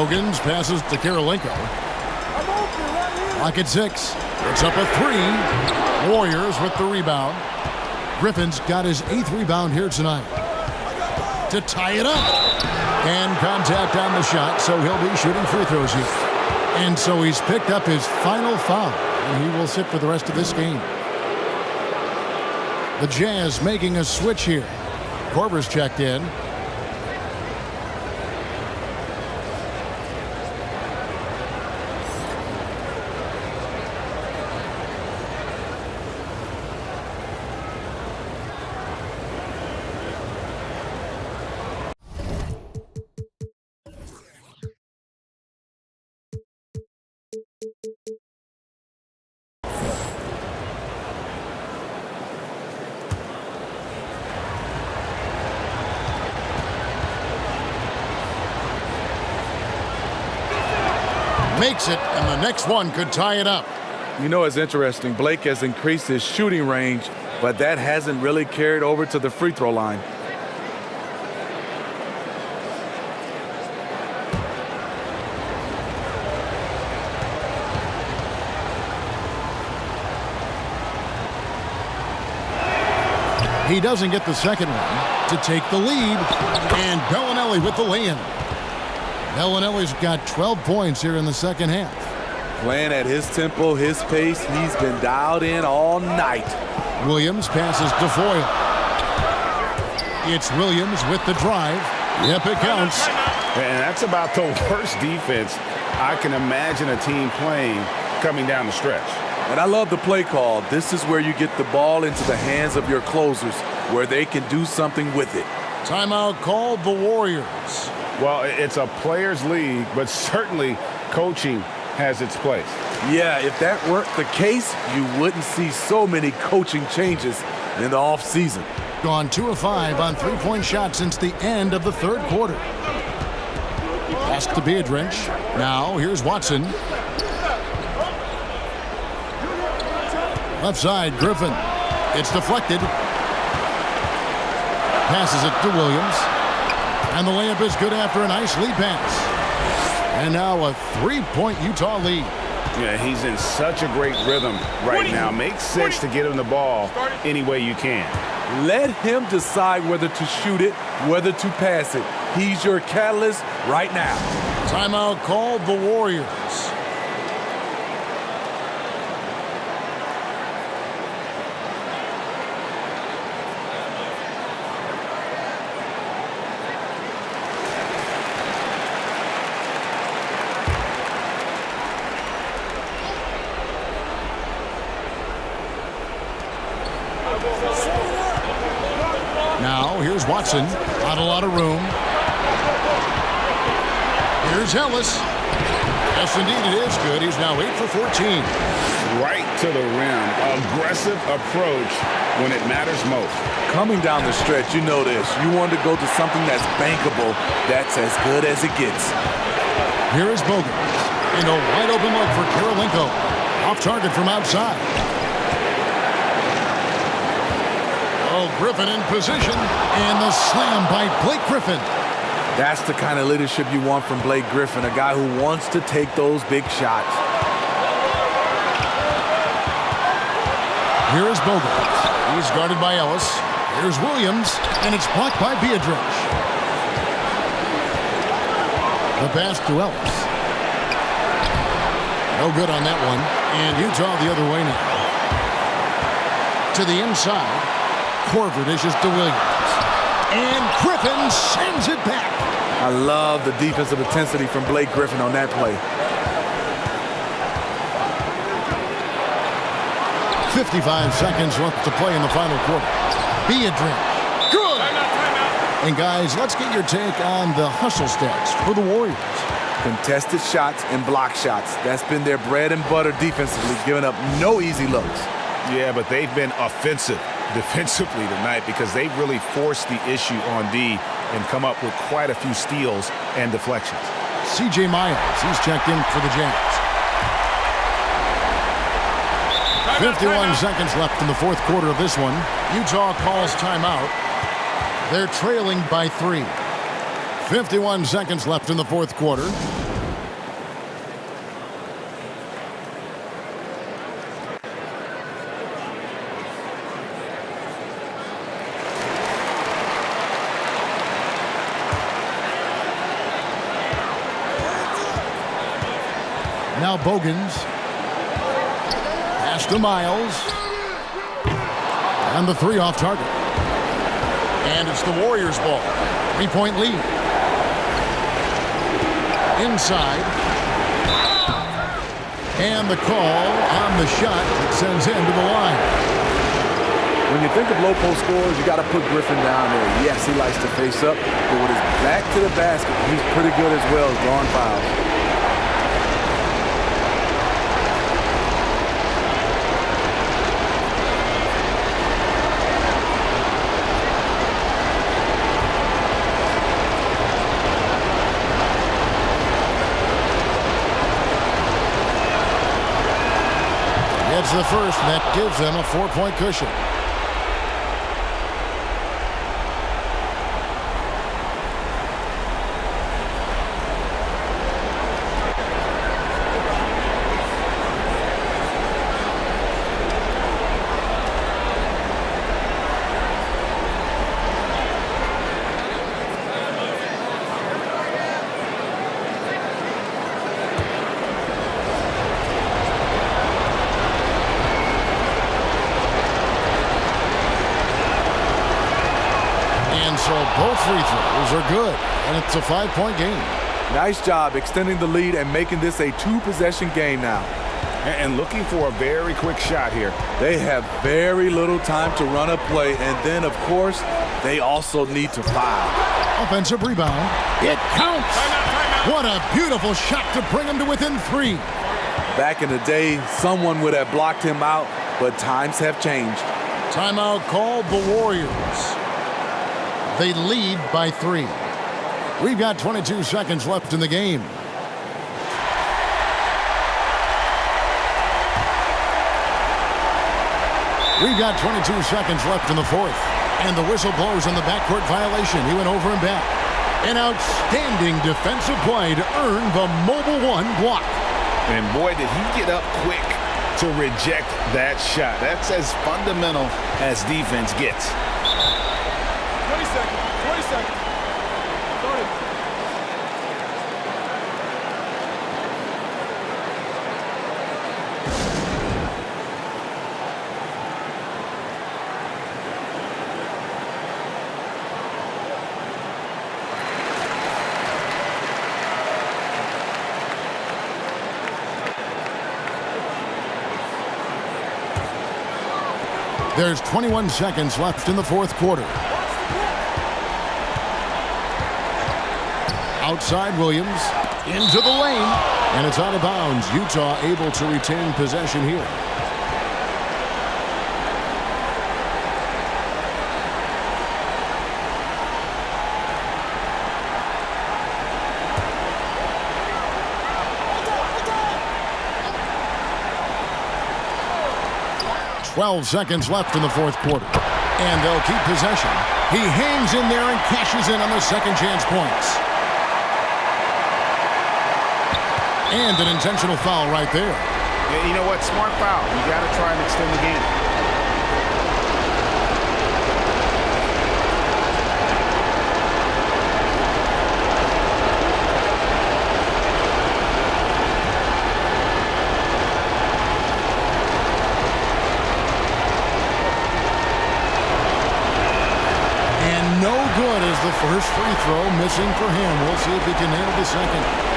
Bogans passes to Karolinko. Lock at 6. It's up a 3. Warriors with the rebound. Griffin's got his 8th rebound here tonight. To tie it up. And contact on the shot, so he'll be shooting free throws here. And so he's picked up his final foul, and he will sit for the rest of this game. The Jazz making a switch here. Korver's checked in. Makes it, and the next one could tie it up. You know, it's interesting. Blake has increased his shooting range, but that hasn't really carried over to the free throw line. He doesn't get the second one to take the lead, and Bellinelli with the lay-in. Bellinelli's got 12 points here in the second half. Playing at his tempo, his pace, he's been dialed in all night. Williams passes to Foyle. It's Williams with the drive. Yep, it counts. And that's about the worst defense I can imagine a team playing coming down the stretch. And I love the play call. This is where you get the ball into the hands of your closers, where they can do something with it. Timeout called the Warriors. Well, it's a players' league, but certainly coaching has its place. Yeah, if that weren't the case, you wouldn't see so many coaching changes in the offseason. Gone 2 of 5 on three-point shots since the end of the third quarter. Pass to Beardrench. Now here's Watson. Left side, Griffin. It's deflected. Passes it to Williams. And the layup is good after a nice lead pass. And now a 3-point Utah lead. Yeah, he's in such a great rhythm right now. Makes sense to get him the ball any way you can. Let him decide whether to shoot it, whether to pass it. He's your catalyst right now. Timeout called the Warriors. Now, here's Watson. Not a lot of room. Here's Ellis. Yes, indeed, it is good. He's now 8 for 14. Right to the rim. Aggressive approach when it matters most. Coming down the stretch, you know this. You want to go to something that's bankable. That's as good as it gets. Here is Bogans. And a wide open look for Karolinko. Off target from outside. Oh, Griffin in position, and the slam by Blake Griffin. That's the kind of leadership you want from Blake Griffin, a guy who wants to take those big shots. Here is Bogans. He's guarded by Ellis. Here's Williams, and it's blocked by Beardrench. The pass to Ellis. No good on that one, and Utah the other way now. To the inside. Korver dishes to Williams. And Griffin sends it back. I love the defensive intensity from Blake Griffin on that play. 55 seconds left to play in the final quarter. Beardrench. Good. And guys, let's get your take on the hustle stats for the Warriors. Contested shots and block shots. That's been their bread and butter defensively, giving up no easy looks. Yeah, but they've been offensive defensively tonight because they've really forced the issue on D and come up with quite a few steals and deflections. C.J. Myers, he's checked in for the Jazz. 51 seconds left in the fourth quarter of this one. Utah calls timeout. They're trailing by 3. 51 seconds left in the fourth quarter. Now Bogans. Pass to Miles. And the three off target. And it's the Warriors' ball. 3-point lead. Inside. And the call on the shot that sends him to the line. When you think of low post scorers, you got to put Griffin down there. Yes, he likes to face up, but with his back to the basket, he's pretty good as well as drawing fouls. It's the first, and that gives them a 4-point cushion. So both free throws are good, and it's a 5-point game. Nice job extending the lead and making this a 2-possession game now. And looking for a very quick shot here. They have very little time to run a play, and then, of course, they also need to foul. Offensive rebound. It counts. What a beautiful shot to bring him to within 3. Back in the day, someone would have blocked him out, but times have changed. Timeout called the Warriors. They lead by 3. We've got 22 seconds left in the game. We've got 22 seconds left in the fourth. And the whistle blows on the backcourt violation. He went over and back. An outstanding defensive play to earn the Mobile One block. And boy, did he get up quick to reject that shot. That's as fundamental as defense gets. 20 seconds. 20 seconds. There's 21 seconds left in the fourth quarter. Outside Williams, into the lane, and it's out of bounds. Utah able to retain possession here. Twelve seconds left in the fourth quarter, and they'll keep possession. He hangs in there and cashes in on the second chance points. And an intentional foul right there. Yeah, you know what? Smart foul. You got to try and extend the game. And no good as the first free throw missing for him. We'll see if he can handle the second.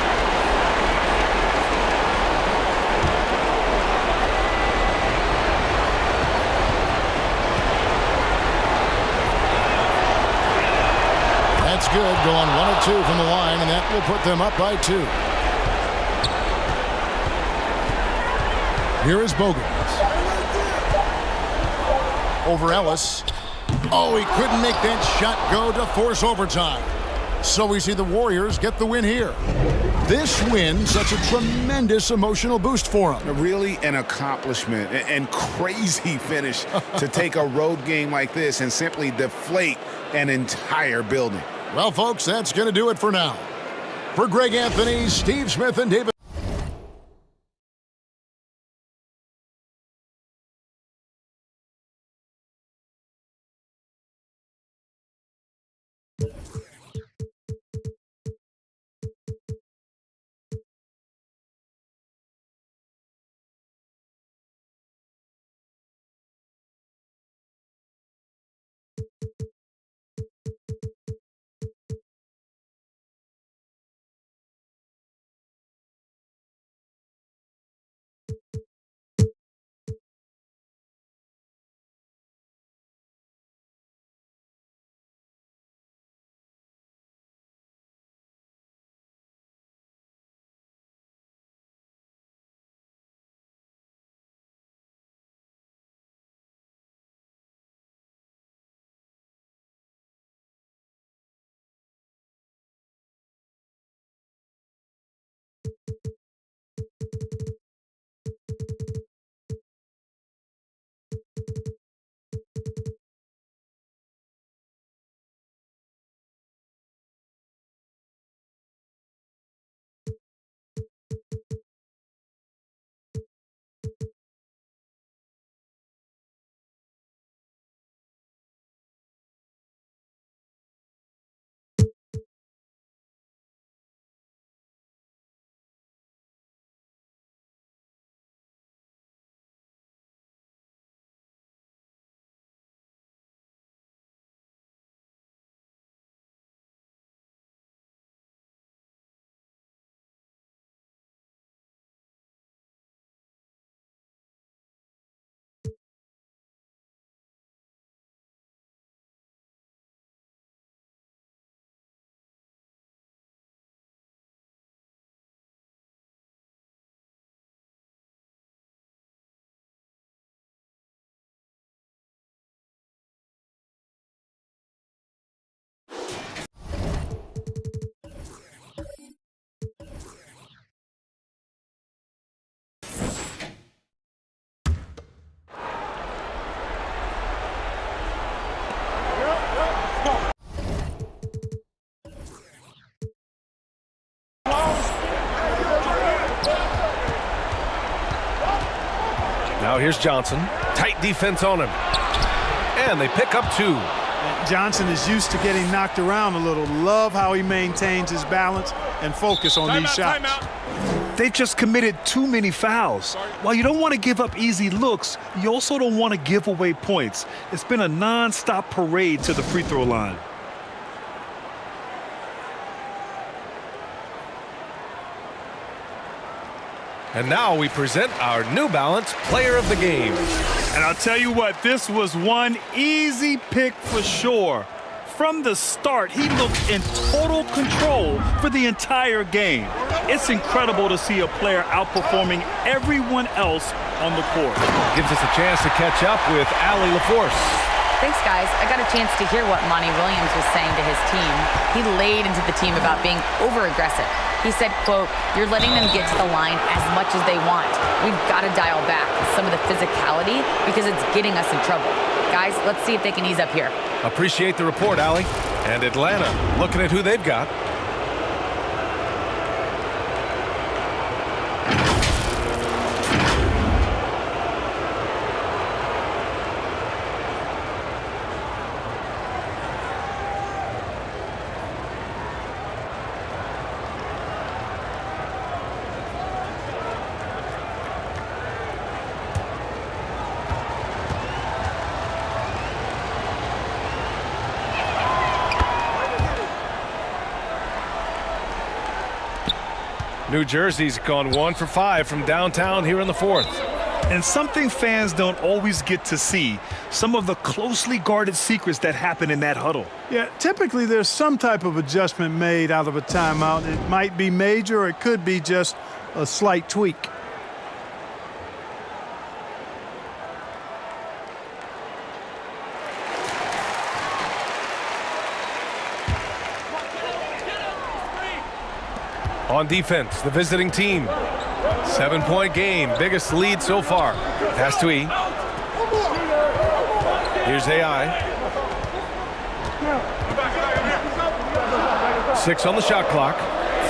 That's good, going 1 of 2 from the line, and that will put them up by 2. Here is Bogans. Over Ellis. Oh, he couldn't make that shot go to force overtime. So we see the Warriors get the win here. This win, such a tremendous emotional boost for them. Really an accomplishment and crazy finish to take a road game like this and simply deflate an entire building. Well, folks, that's going to do it for now. For Greg Anthony, Steve Smith, and David Now here's Johnson. Tight defense on him. And they pick up 2. Johnson is used to getting knocked around a little. Love how he maintains his balance and focus on these shots. They've just committed too many fouls. While you don't want to give up easy looks, you also don't want to give away points. It's been a non-stop parade to the free throw line. And now we present our New Balance Player of the Game. And I'll tell you what, this was one easy pick for sure. From the start, he looked in total control for the entire game. It's incredible to see a player outperforming everyone else on the court. Gives us a chance to catch up with Allie LaForce. Thanks, guys. I got a chance to hear what Monty Williams was saying to his team. He laid into the team about being over-aggressive. He said, quote, "You're letting them get to the line as much as they want. We've got to dial back some of the physicality because it's getting us in trouble. Guys, let's see if they can ease up here." Appreciate the report, Allie. And Atlanta looking at who they've got. New Jersey's gone 1 for 5 from downtown here in the 4th. And something fans don't always get to see, some of the closely guarded secrets that happen in that huddle. Yeah, typically there's some type of adjustment made out of a timeout. It might be major or it could be just a slight tweak. On defense, the visiting team. 7-point game, biggest lead so far. Pass to E. Here's AI. 6 on the shot clock.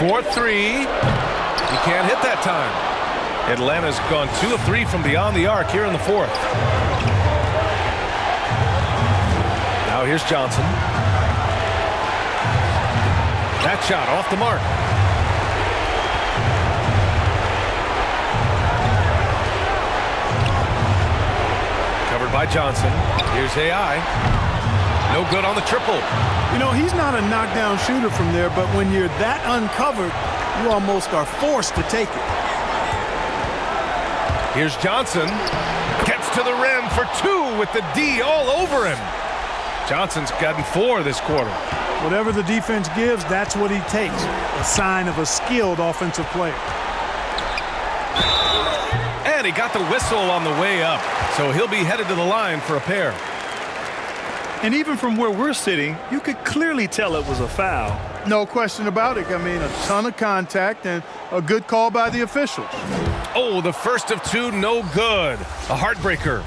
4-3. He can't hit that time. Atlanta's gone 2 of 3 from beyond the arc here in the 4th. Now here's Johnson. That shot off the mark. By Johnson. Here's AI. No good on the triple. You know, he's not a knockdown shooter from there, but when you're that uncovered, you almost are forced to take it. Here's Johnson. Gets to the rim for 2 with the D all over him. Johnson's gotten 4 this quarter. Whatever the defense gives, that's what he takes. A sign of a skilled offensive player. And he got the whistle on the way up, so he'll be headed to the line for a pair. And even from where we're sitting, you could clearly tell it was a foul. No question about it. I mean, a ton of contact and a good call by the officials. Oh, the first of 2, no good. A heartbreaker.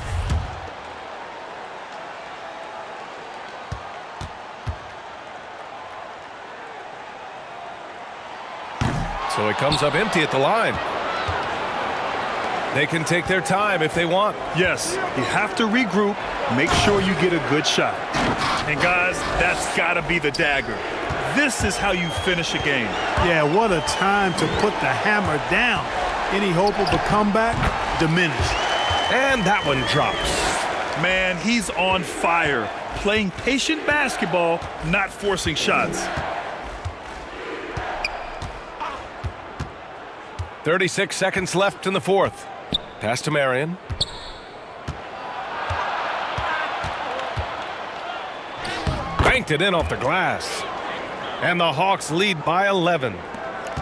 So it comes up empty at the line. They can take their time if they want. Yes, you have to regroup, make sure you get a good shot. And guys, that's got to be the dagger. This is how you finish a game. Yeah, what a time to put the hammer down. Any hope of a comeback diminished. And that one drops. Man, he's on fire, playing patient basketball, not forcing shots. 36 seconds left in the fourth. Pass to Marion. Banked it in off the glass. And the Hawks lead by 11.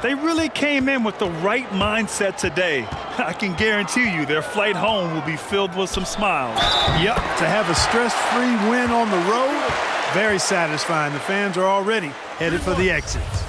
They really came in with the right mindset today. I can guarantee you their flight home will be filled with some smiles. Yep, to have a stress-free win on the road, very satisfying. The fans are already headed for the exits.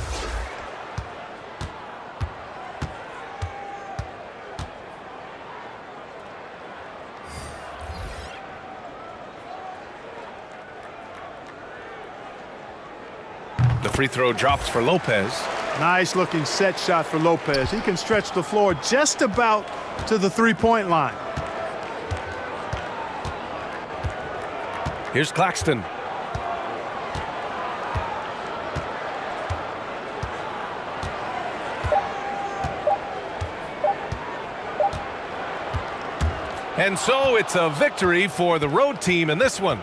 The free throw drops for Lopez. Nice looking set shot for Lopez. He can stretch the floor just about to the three-point line. Here's Claxton. And so it's a victory for the road team in this one.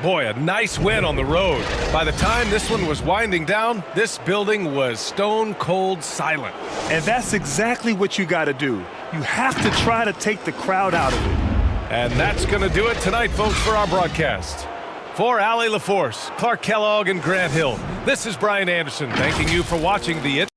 Boy, a nice win on the road. By the time this one was winding down, this building was stone cold silent. And that's exactly what you got to do. You have to try to take the crowd out of it. And that's going to do it tonight, folks, for our broadcast. For Allie LaForce, Clark Kellogg, and Grant Hill, this is Brian Anderson thanking you for watching the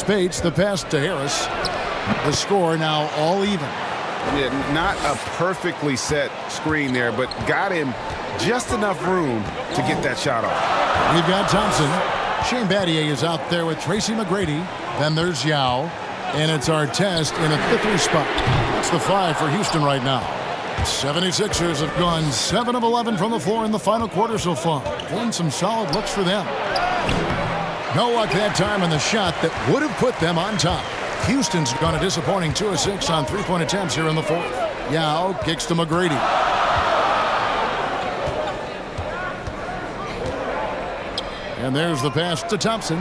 Spates, the pass to Harris. The score now all even. Yeah, not a perfectly set screen there, but got him just enough room to get that shot off. We've got Thompson. Shane Battier is out there with Tracy McGrady. Then there's Yao. And it's Artest in a 5th spot. That's the 5 for Houston right now. 76ers have gone 7 of 11 from the floor in the final quarter so far. Getting some solid looks for them. No luck that time on the shot that would have put them on top. Houston's gone a disappointing 2 of 6 on 3-point attempts here in the 4th. Yao kicks to McGrady. And there's the pass to Thompson.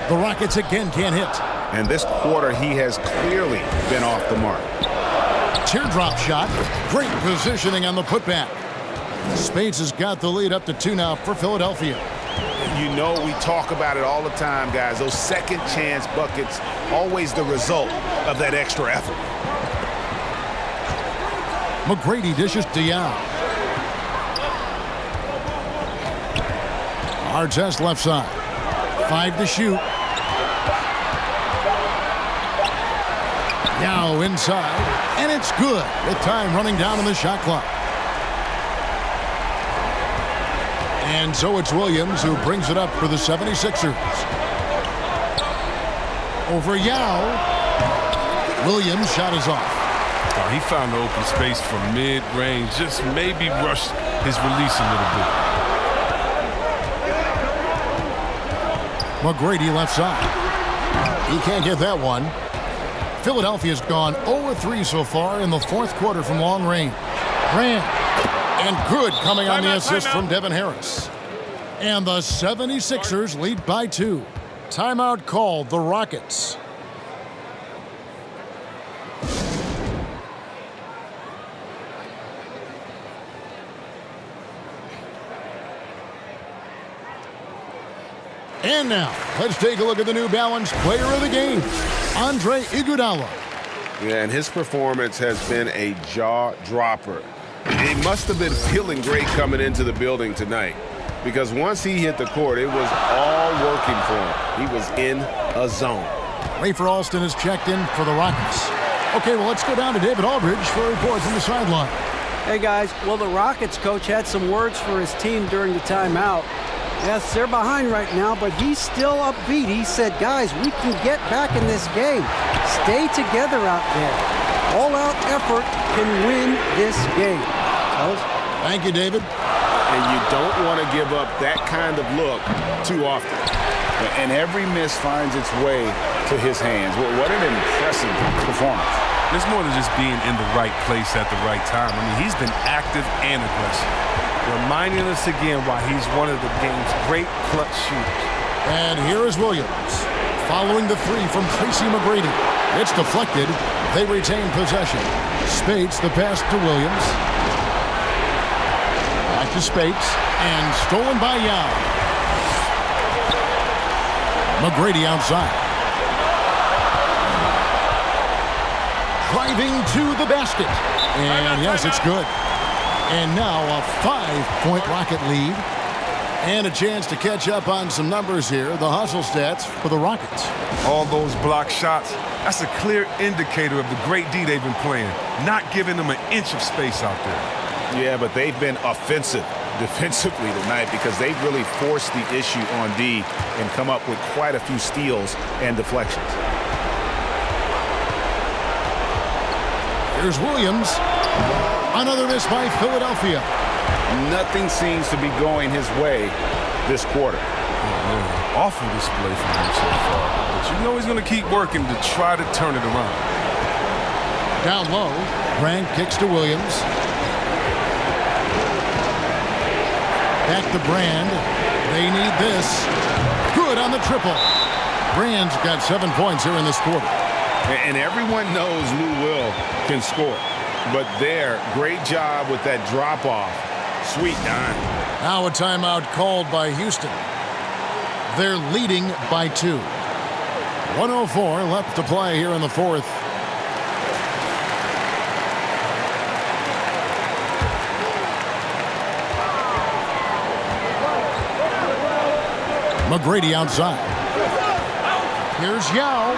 The Rockets again can't hit. And this quarter, he has clearly been off the mark. Teardrop shot. Great positioning on the putback. Spates has got the lead up to 2 now for Philadelphia. You know, we talk about it all the time, guys. Those second chance buckets, always the result of that extra effort. McGrady dishes to Yao. Artest left side. 5 to shoot. Yao inside, and it's good with time running down on the shot clock. And so it's Williams who brings it up for the 76ers. Over Yao. Williams' shot is off. Oh, he found the open space from mid-range, just maybe rushed his release a little bit. McGrady left side. He can't get that one. Philadelphia's gone 0-3 so far in the 4th quarter from long range. Grant. And good coming on the assist from Devin Harris. And the 76ers lead by 2. Timeout called the Rockets. And now, let's take a look at the New Balance player of the game, Andre Iguodala. Yeah, and his performance has been a jaw-dropper. He must have been feeling great coming into the building tonight, because once he hit the court, it was all working for him. He was in a zone. Rafer Alston is checked in for the Rockets. Okay, well, let's go down to David Aldridge for a report from the sideline. Hey, guys. Well, the Rockets coach had some words for his team during the timeout. Yes, they're behind right now, but he's still upbeat. He said, guys, we can get back in this game. Stay together out there. All-out effort can win this game. Thank you, David. And you don't want to give up that kind of look too often. And every miss finds its way to his hands. What an impressive performance. It's more than just being in the right place at the right time. I mean, he's been active and aggressive, reminding us again why he's one of the game's great clutch shooters. And here is Williams, following the 3 from Tracy McGrady. It's deflected. They retain possession. Spates the pass to Williams. Back to Spates, and stolen by Yao. McGrady outside. Driving to the basket. And yes, it's good. And now a 5-point Rocket lead. And a chance to catch up on some numbers here. The hustle stats for the Rockets. All those block shots, that's a clear indicator of the great D they've been playing, not giving them an inch of space out there. Yeah, but they've been offensive defensively tonight because they've really forced the issue on D and come up with quite a few steals and deflections. Here's Williams. Another miss by Philadelphia. Nothing seems to be going his way this quarter. Awful display from him so far. But you know he's going to keep working to try to turn it around. Down low, Grant kicks to Williams. Back to Brand. They need this. Good on the triple. Brand's got 7 points here in this quarter. And everyone knows Lou Will can score. But there, great job with that drop-off. Sweet dime. Now a timeout called by Houston. They're leading by 2. 1:04 left to play here in the 4th. McGrady outside. Here's Yao.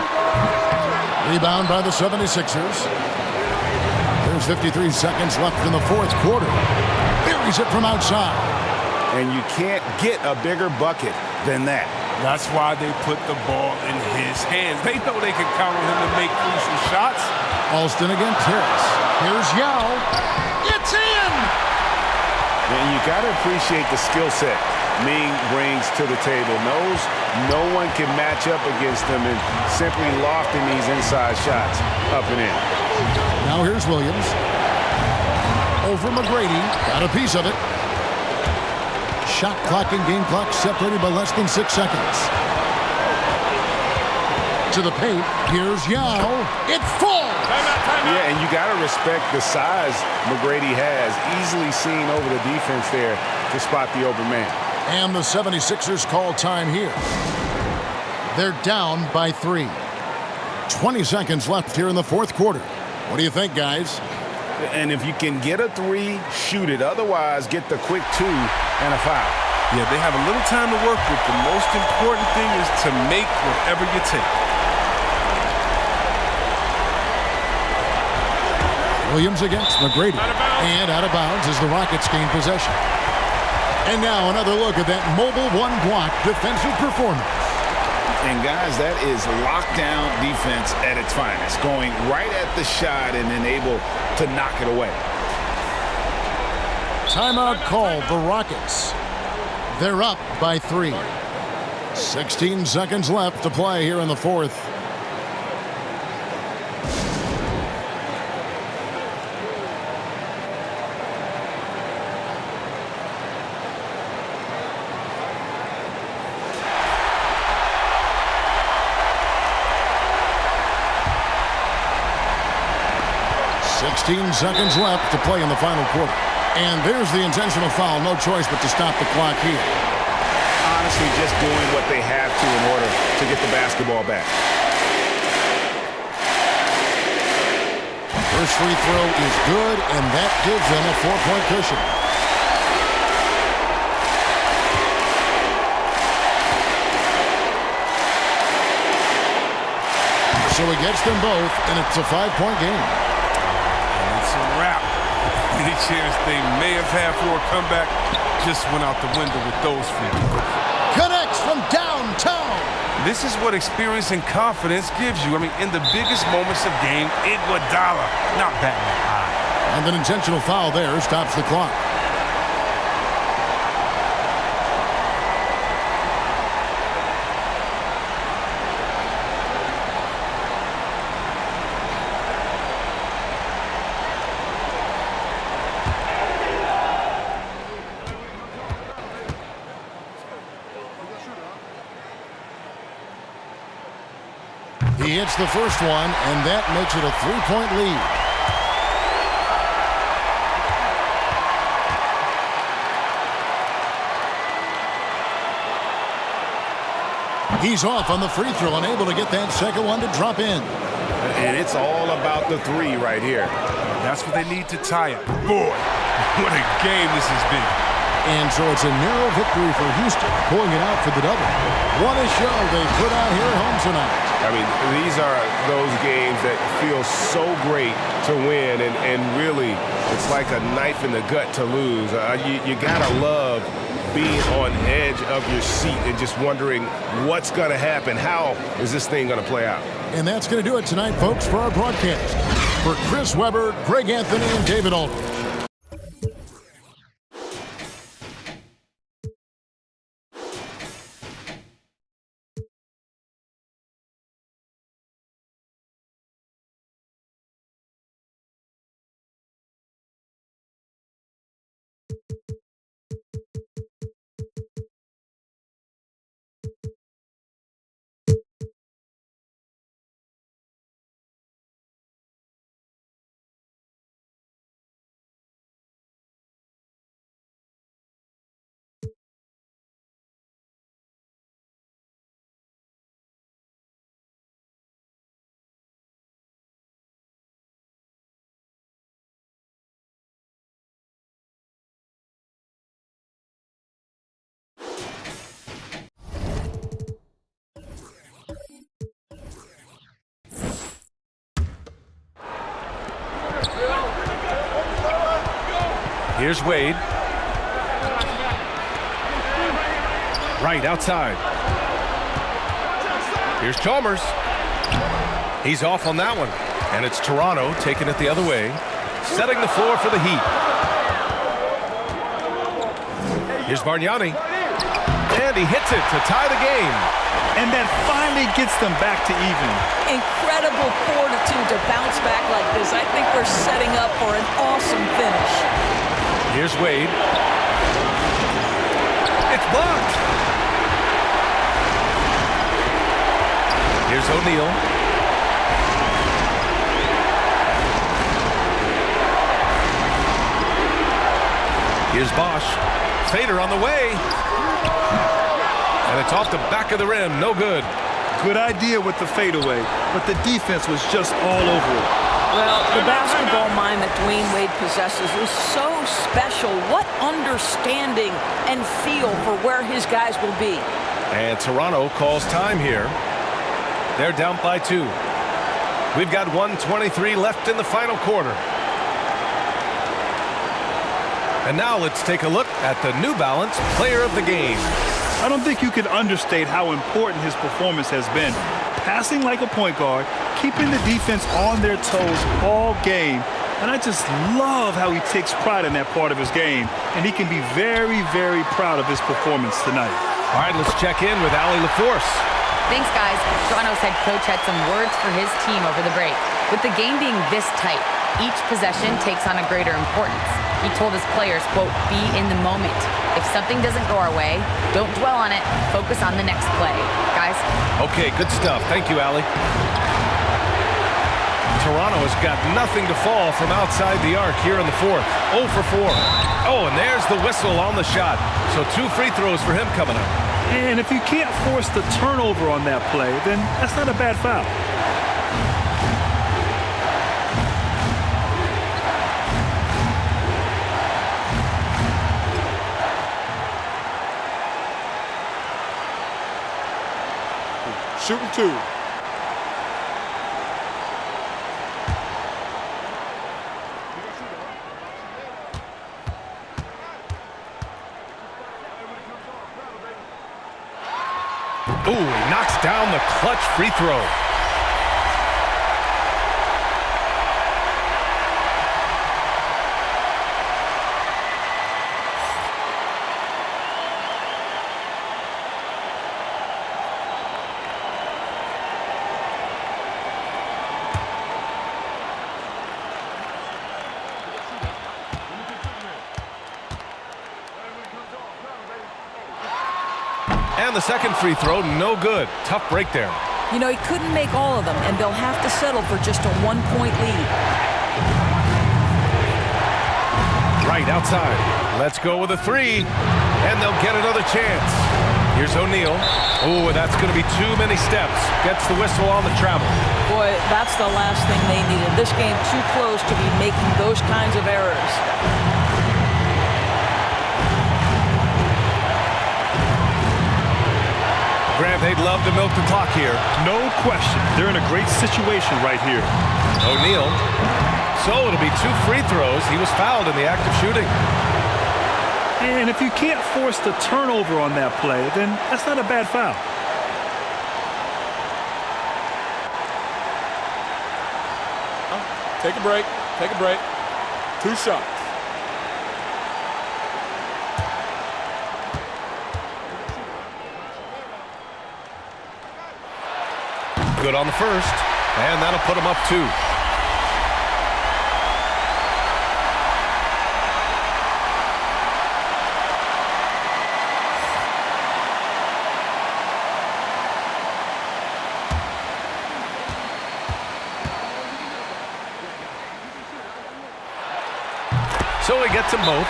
Rebound by the 76ers. There's 53 seconds left in the fourth quarter. Buries it from outside. And you can't get a bigger bucket than that. That's why they put the ball in his hands. They know they can count on him to make crucial shots. Alston against Harris. Here's Yao. It's in! And you got to appreciate the skill set Ming brings to the table. Knows no one can match up against him and simply lofting these inside shots up and in. Now here's Williams. Over McGrady. Got a piece of it. Shot clock and game clock separated by less than 6 seconds. To the paint. Here's Yao. It falls! Yeah, and you got to respect the size McGrady has. Easily seen over the defense there to spot the open man. And the 76ers call time here. They're down by 3. 20 seconds left here in the fourth quarter. What do you think, guys? And if you can get a 3, shoot it. Otherwise, get the quick 2 and a foul. Yeah, they have a little time to work with. The most important thing is to make whatever you take. Williams against McGrady. And out of bounds as the Rockets gain possession. And now another look at that mobile one-block defensive performance. And guys, that is lockdown defense at its finest. Going right at the shot and then able to knock it away. Timeout called the Rockets. They're up by 3. 16 seconds left to play here in the fourth. Seconds left to play in the final quarter. And there's the intentional foul. No choice but to stop the clock here. Honestly, just doing what they have to in order to get the basketball back. First free throw is good, and that gives them a 4-point cushion. So he gets them both, and it's a 5-point game. It's a wrap. Any chance they may have had for a comeback just went out the window with those free throws. Connects from downtown. This is what experience and confidence gives you. I mean, in the biggest moments of game, Iguodala, not batting high. And an intentional foul there stops the clock. He hits the first one, and that makes it a 3-point lead. He's off on the free throw, unable to get that second one to drop in. And it's all about the 3 right here. That's what they need to tie it. Boy, what a game this has been. And so it's a narrow victory for Houston, pulling it out for the double. What a show they put out here at home tonight. I mean, these are those games that feel so great to win, and really, it's like a knife in the gut to lose. You gotta love being on edge of your seat and just wondering what's gonna happen. How is this thing gonna play out? And that's gonna do it tonight, folks, for our broadcast. For Chris Webber, Greg Anthony, and David Aldridge. Here's Wade. Right outside. Here's Chalmers. He's off on that one. And it's Toronto taking it the other way, setting the floor for the Heat. Here's Bargnani. And he hits it to tie the game. And that finally gets them back to even. Incredible fortitude to bounce back like this. I think we're setting up for an awesome finish. Here's Wade. It's blocked. Here's O'Neal. Here's Bosch. Fader on the way. And it's off the back of the rim. No good. Good idea with the fadeaway, but the defense was just all over it. Well, the basketball mind that Dwayne Wade possesses is so special. What understanding and feel for where his guys will be. And Toronto calls time here. They're down by 2. We've got 1:23 left in the final quarter. And now let's take a look at the New Balance Player of the Game. I don't think you can understate how important his performance has been. Passing like a point guard, keeping the defense on their toes all game. And I just love how he takes pride in that part of his game. And he can be very, very proud of his performance tonight. All right, let's check in with Allie LaForce. Thanks, guys. Toronto's head coach had some words for his team over the break. With the game being this tight, each possession takes on a greater importance. He told his players, quote, be in the moment. If something doesn't go our way, don't dwell on it. Focus on the next play. Guys? Okay, good stuff. Thank you, Allie. Toronto has got nothing to fall from outside the arc here in the fourth. 0 for 4. Oh, and there's the whistle on the shot. So 2 free throws for him coming up. And if you can't force the turnover on that play, then that's not a bad foul. Shooting 2. Ooh, he knocks down the clutch free throw. And the second free throw, no good. Tough break there. You know, he couldn't make all of them, and they'll have to settle for just a 1-point lead. Right outside. Let's go with a 3, and they'll get another chance. Here's O'Neal. Oh, that's going to be too many steps. Gets the whistle on the travel. Boy, that's the last thing they needed. This game too close to be making those kinds of errors. Grant, they'd love to milk the clock here. No question. They're in a great situation right here. O'Neal. So it'll be 2 free throws. He was fouled in the act of shooting. And if you can't force the turnover on that play, then that's not a bad foul. Take a break. Take a break. 2 shots. Good on the first, and that'll put him up 2. So he gets them both,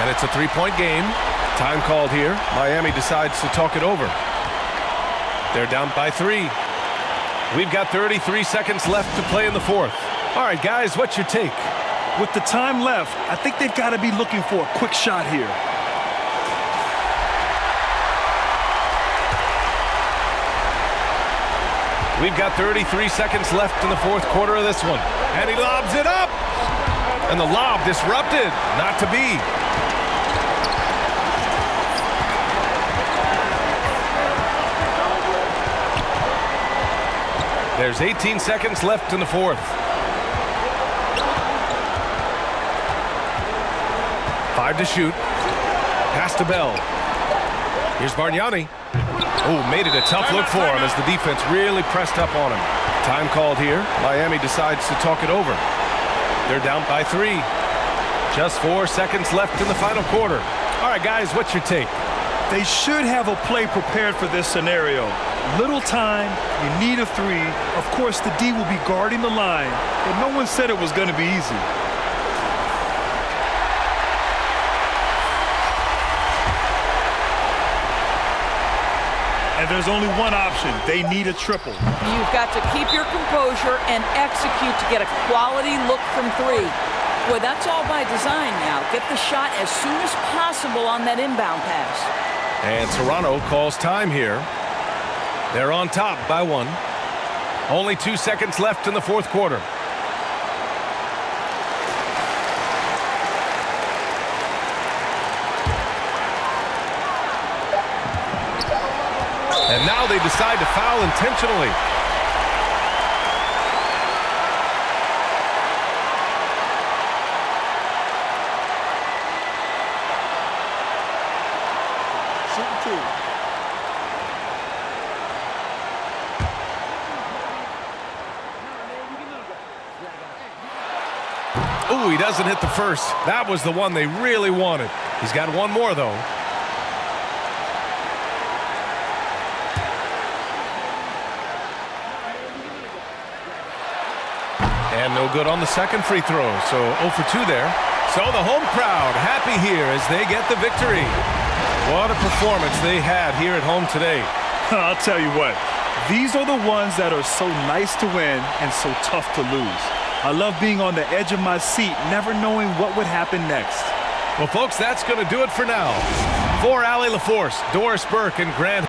and it's a 3-point game. Time called here. Miami decides to talk it over. They're down by 3. We've got 33 seconds left to play in the fourth. All right, guys, what's your take? With the time left, I think they've got to be looking for a quick shot here. We've got 33 seconds left in the fourth quarter of this one. And he lobs it up. And the lob disrupted. Not to be. There's 18 seconds left in the fourth. 5 to shoot. Pass to Bell. Here's Bargnani. Oh, made it a tough look for him as the defense really pressed up on him. Time called here. Miami decides to talk it over. They're down by 3. Just 4 seconds left in the final quarter. All right, guys, what's your take? They should have a play prepared for this scenario. Little time, you need a 3. Of course, the D will be guarding the line, but no one said it was going to be easy. And there's only one option. They need a triple. You've got to keep your composure and execute to get a quality look from 3. Boy, that's all by design now. Get the shot as soon as possible on that inbound pass. And Toronto calls time here. They're on top by 1. Only 2 seconds left in the fourth quarter. And now they decide to foul intentionally. Ooh, he doesn't hit the first. That was the one they really wanted. He's got one more, though. And no good on the second free throw, so 0 for 2 there. So the home crowd happy here as they get the victory. What a performance they had here at home today. I'll tell you what, these are the ones that are so nice to win and so tough to lose. I love being on the edge of my seat, never knowing what would happen next. Well, folks, that's going to do it for now. For Allie LaForce, Doris Burke, and Grant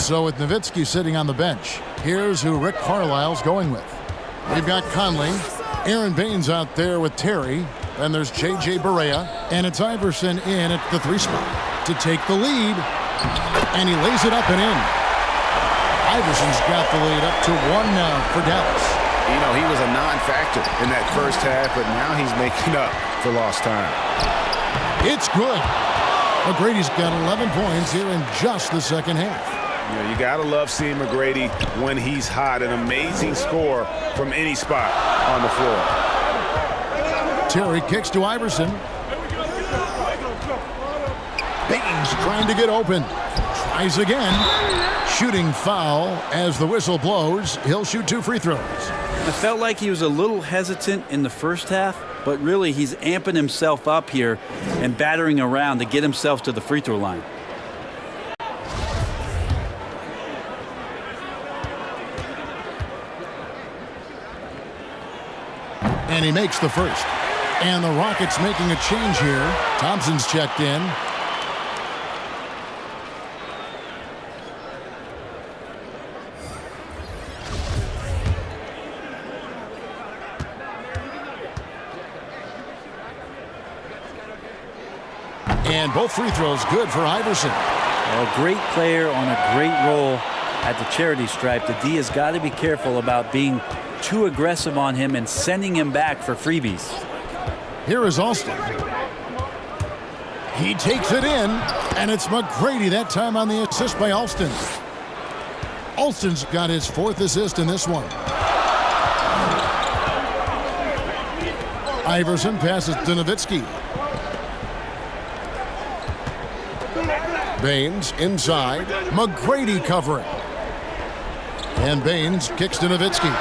So with Nowitzki sitting on the bench, here's who Rick Carlisle's going with. We've got Conley, Aaron Baines out there with Terry, and there's J.J. Barea, and it's Iverson in at the 3 spot to take the lead, and he lays it up and in. Iverson's got the lead up to 1 now for Dallas. You know, he was a non-factor in that first half, but now he's making up for lost time. It's good. McGrady's got 11 points here in just the second half. You know, you gotta love seeing McGrady when he's hot. An amazing score from any spot on the floor. Terry kicks to Iverson. Baines trying to get open. Tries again. Shooting foul as the whistle blows. He'll shoot 2 free throws. I felt like he was a little hesitant in the first half, but really he's amping himself up here and battering around to get himself to the free throw line. And he makes the first. And the Rockets making a change here. Thompson's checked in. And both free throws good for Iverson. A great player on a great roll at the charity stripe. The D has got to be careful about being too aggressive on him and sending him back for freebies. Here is Alston. He takes it in, and it's McGrady that time on the assist by Alston. Alston's got his 4th assist in this one. Iverson passes to Nowitzki. Baines inside. McGrady covering. And Baines kicks to Nowitzki.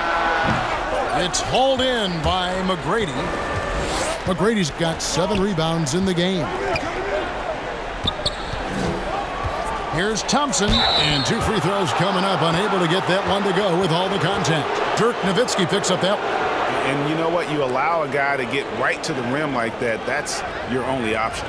It's hauled in by McGrady. McGrady's got 7 rebounds in the game. Here's Thompson, and 2 free throws coming up. Unable to get that one to go with all the contact. Dirk Nowitzki picks up that. And you know what? You allow a guy to get right to the rim like that. That's your only option.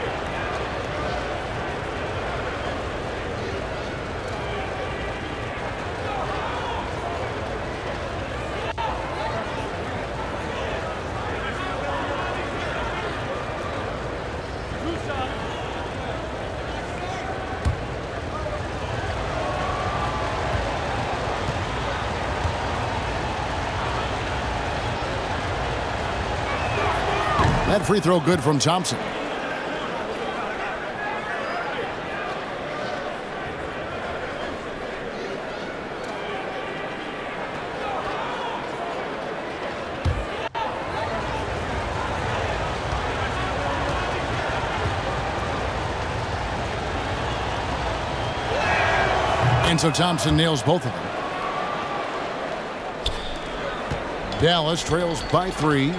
That free throw good from Thompson. And so Thompson nails both of them. Dallas trails by 3.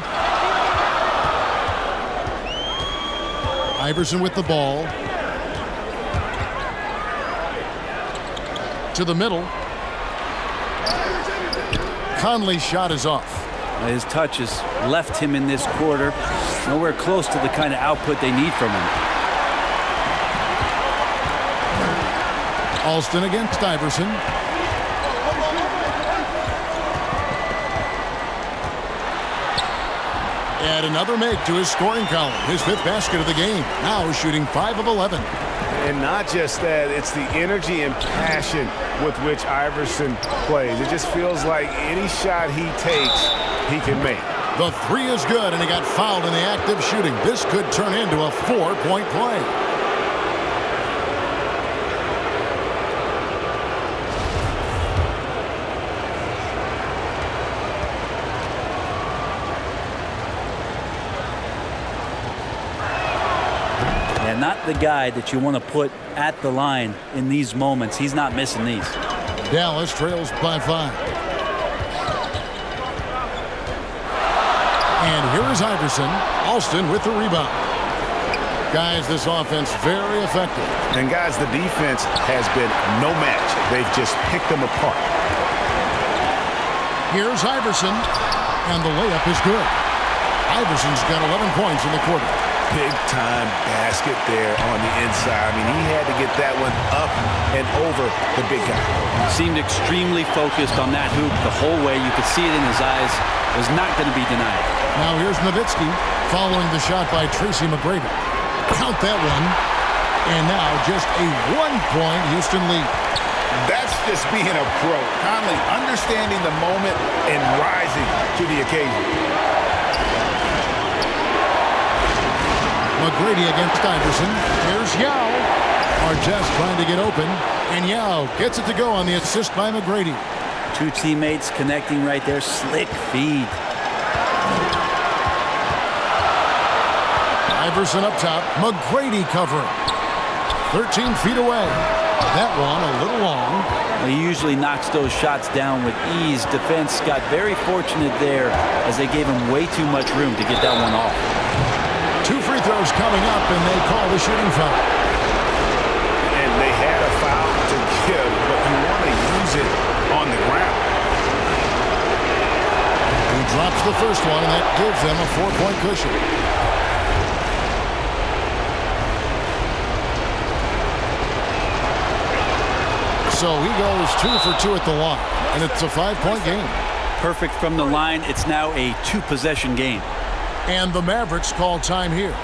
Iverson with the ball. To the middle. Conley's shot is off. His touch has left him in this quarter. Nowhere close to the kind of output they need from him. Alston against Iverson. Add another make to his scoring column. His 5th basket of the game. Now shooting 5 of 11. And not just that, it's the energy and passion with which Iverson plays. It just feels like any shot he takes, he can make. The 3 is good, and he got fouled in the act of shooting. This could turn into a 4-point play. Not the guy that you want to put at the line in these moments. He's not missing these. Dallas trails by 5. And here is Iverson. Alston with the rebound. Guys, this offense very effective. And guys, the defense has been no match. They've just picked them apart. Here's Iverson. And the layup is good. Iverson's got 11 points in the quarter. Big-time basket there on the inside. I mean, he had to get that one up and over the big guy. Seemed extremely focused on that hoop the whole way. You could see it in his eyes. Was not going to be denied. Now here's Nowitzki following the shot by Tracy McGrady. Count that one. And now just a 1-point Houston lead. That's just being a pro. Conley understanding the moment and rising to the occasion. McGrady against Iverson. Here's Yao. Artest trying to get open. And Yao gets it to go on the assist by McGrady. 2 teammates connecting right there. Slick feed. Iverson up top. McGrady covering. 13 feet away. That one a little long. He usually knocks those shots down with ease. Defense got very fortunate there as they gave him way too much room to get that one off. 2 free throws coming up, and they call the shooting foul. And they had a foul to give, but you want to use it on the ground. He drops the first one, and that gives them a 4-point cushion. So he goes 2 for 2 at the line, and it's a 5-point game. Perfect from the line. It's now a 2-possession game. And the Mavericks call time here.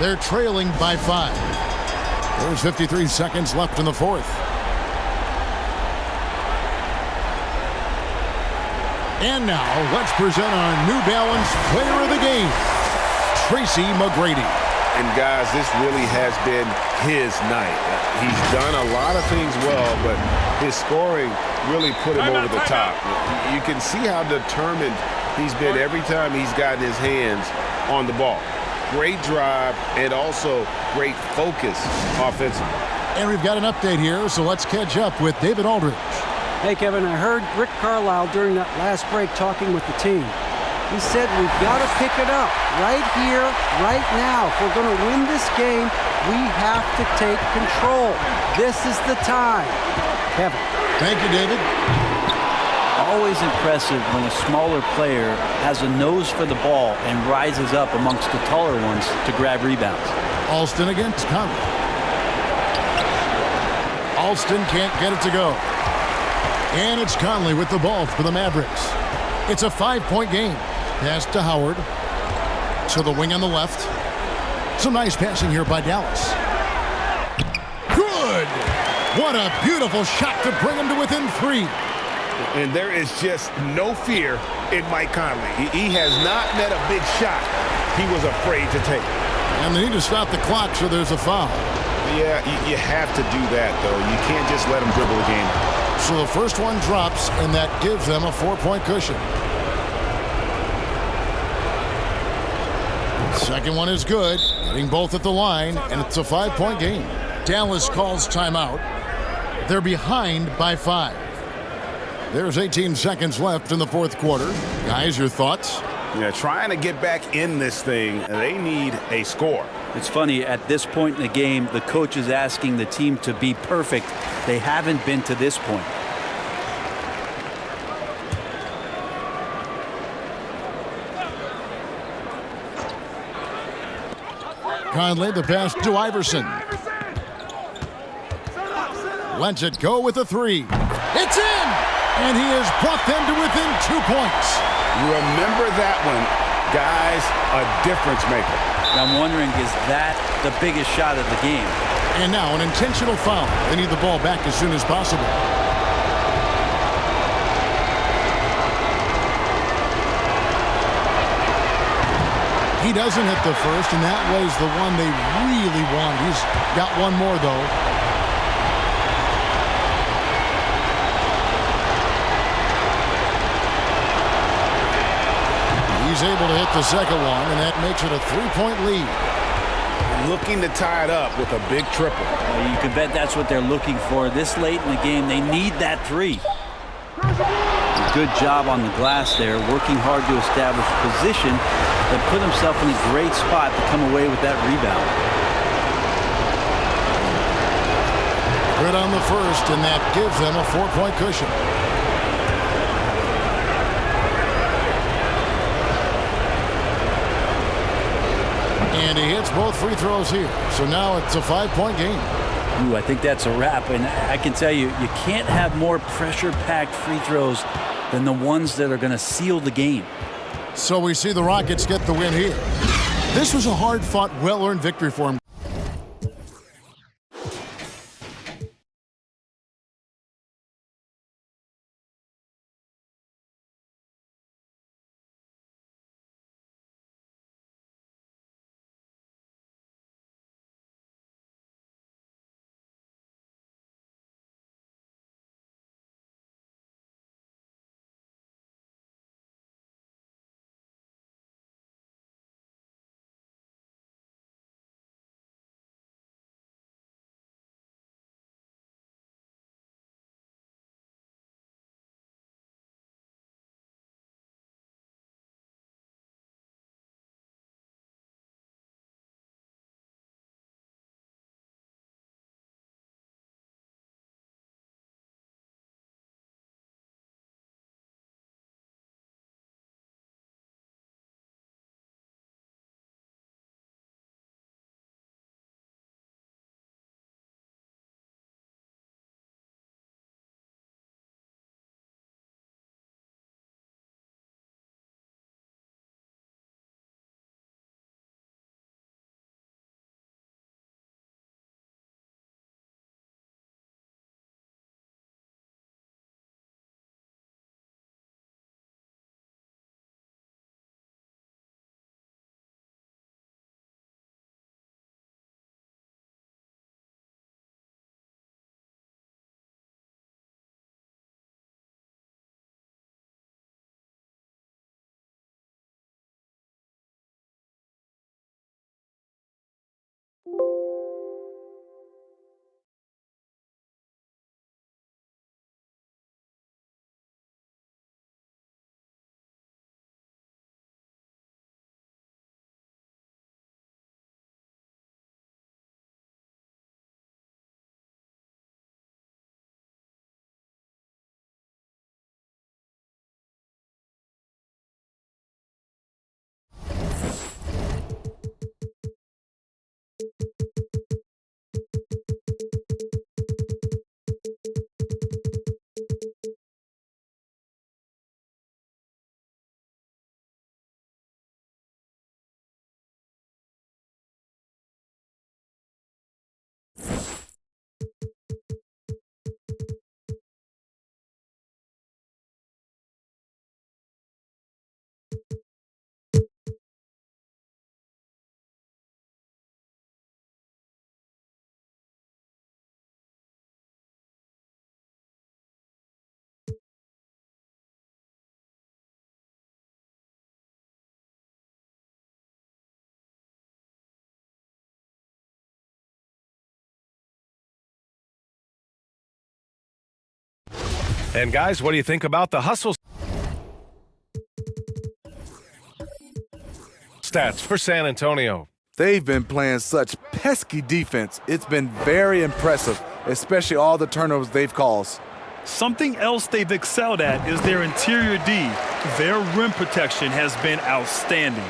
They're trailing by 5. There's 53 seconds left in the fourth. And now, let's present our New Balance Player of the Game, Tracy McGrady. And guys, this really has been his night. He's done a lot of things well, but his scoring really put him over the top. You can see how determined he's been every time he's gotten his hands on the ball. Great drive and also great focus offensively. And we've got an update here, so let's catch up with David Aldridge. Hey, Kevin, I heard Rick Carlisle during that last break talking with the team. He said we've got to pick it up right here, right now. If we're going to win this game, we have to take control. This is the time. Kevin. Thank you, David. Always impressive when a smaller player has a nose for the ball and rises up amongst the taller ones to grab rebounds. Alston against Conley. Alston can't get it to go. And it's Conley with the ball for the Mavericks. It's a 5-point game. Pass to Howard. To the wing on the left. Some nice passing here by Dallas. Good! What a beautiful shot to bring him to within 3. And there is just no fear in Mike Conley. He has not met a big shot he was afraid to take. And they need to stop the clock, so there's a foul. Yeah, you have to do that, though. You can't just let him dribble the game. So the first one drops, and that gives them a 4-point cushion. Second one is good, getting both at the line, and it's a 5-point game. Dallas calls timeout. They're behind by 5. There's 18 seconds left in the fourth quarter. Guys, your thoughts? Yeah, trying to get back in this thing, they need a score. It's funny, at this point in the game, the coach is asking the team to be perfect. They haven't been to this point. Conley, the pass to Iverson. Lets it go with a 3. It's in! And he has brought them to within 2 points. Remember that one, guys, a difference maker. I'm wondering, is that the biggest shot of the game? And now an intentional foul. They need the ball back as soon as possible. He doesn't hit the first, and that was the one they really wanted. He's got one more, though. He's able to hit the second one, and that makes it a 3-point lead. Looking to tie it up with a big triple. You can bet that's what they're looking for. This late in the game, they need that 3. A good job on the glass there, working hard to establish position, but put himself in a great spot to come away with that rebound. Good on the first, and that gives them a 4-point cushion. And he hits both free throws here. So now it's a 5-point game. Ooh, I think that's a wrap. And I can tell you, you can't have more pressure-packed free throws than the ones that are going to seal the game. So we see the Rockets get the win here. This was a hard-fought, well-earned victory for him. And guys, what do you think about the hustle stats for San Antonio? They've been playing such pesky defense. It's been very impressive, especially all the turnovers they've caused. Something else they've excelled at is their interior D. Their rim protection has been outstanding.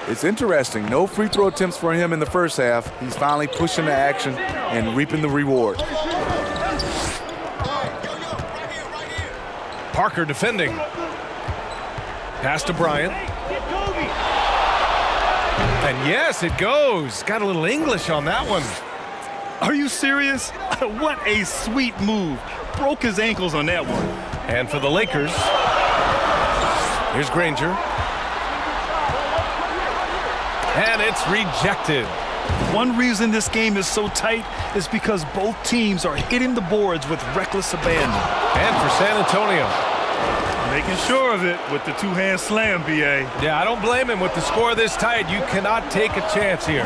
It's interesting. No free throw attempts for him in the first half. He's finally pushing the action and reaping the reward. Parker defending. Pass to Bryant. And yes, it goes. Got a little English on that one. Are you serious? What a sweet move. Broke his ankles on that one. And for the Lakers, here's Granger. And it's rejected. One reason this game is so tight is because both teams are hitting the boards with reckless abandon. And for San Antonio, making sure of it with the two-hand slam, B.A. Yeah, I don't blame him. With the score this tight, you cannot take a chance here.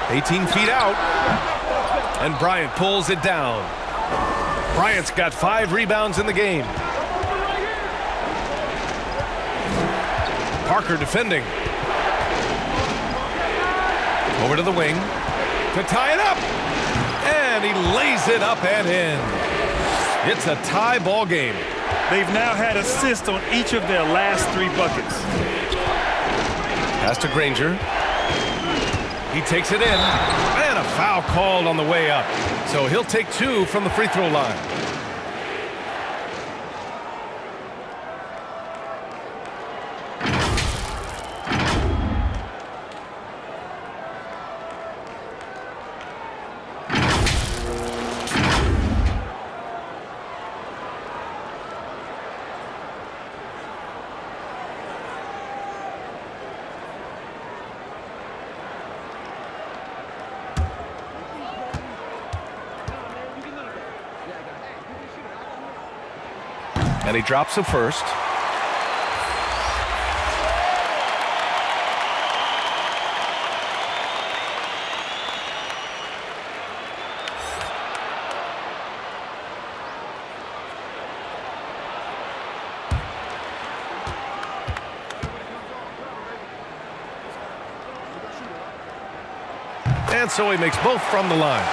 18 feet out. And Bryant pulls it down. Bryant's got 5 rebounds in the game. Parker defending. Over to the wing to tie it up. And he lays it up and in. It's a tie ball game. They've now had assists on each of their last 3 buckets. Pass to Granger. He takes it in. And a foul called on the way up. So he'll take 2 from the free throw line. And he drops the first. And so he makes both from the line.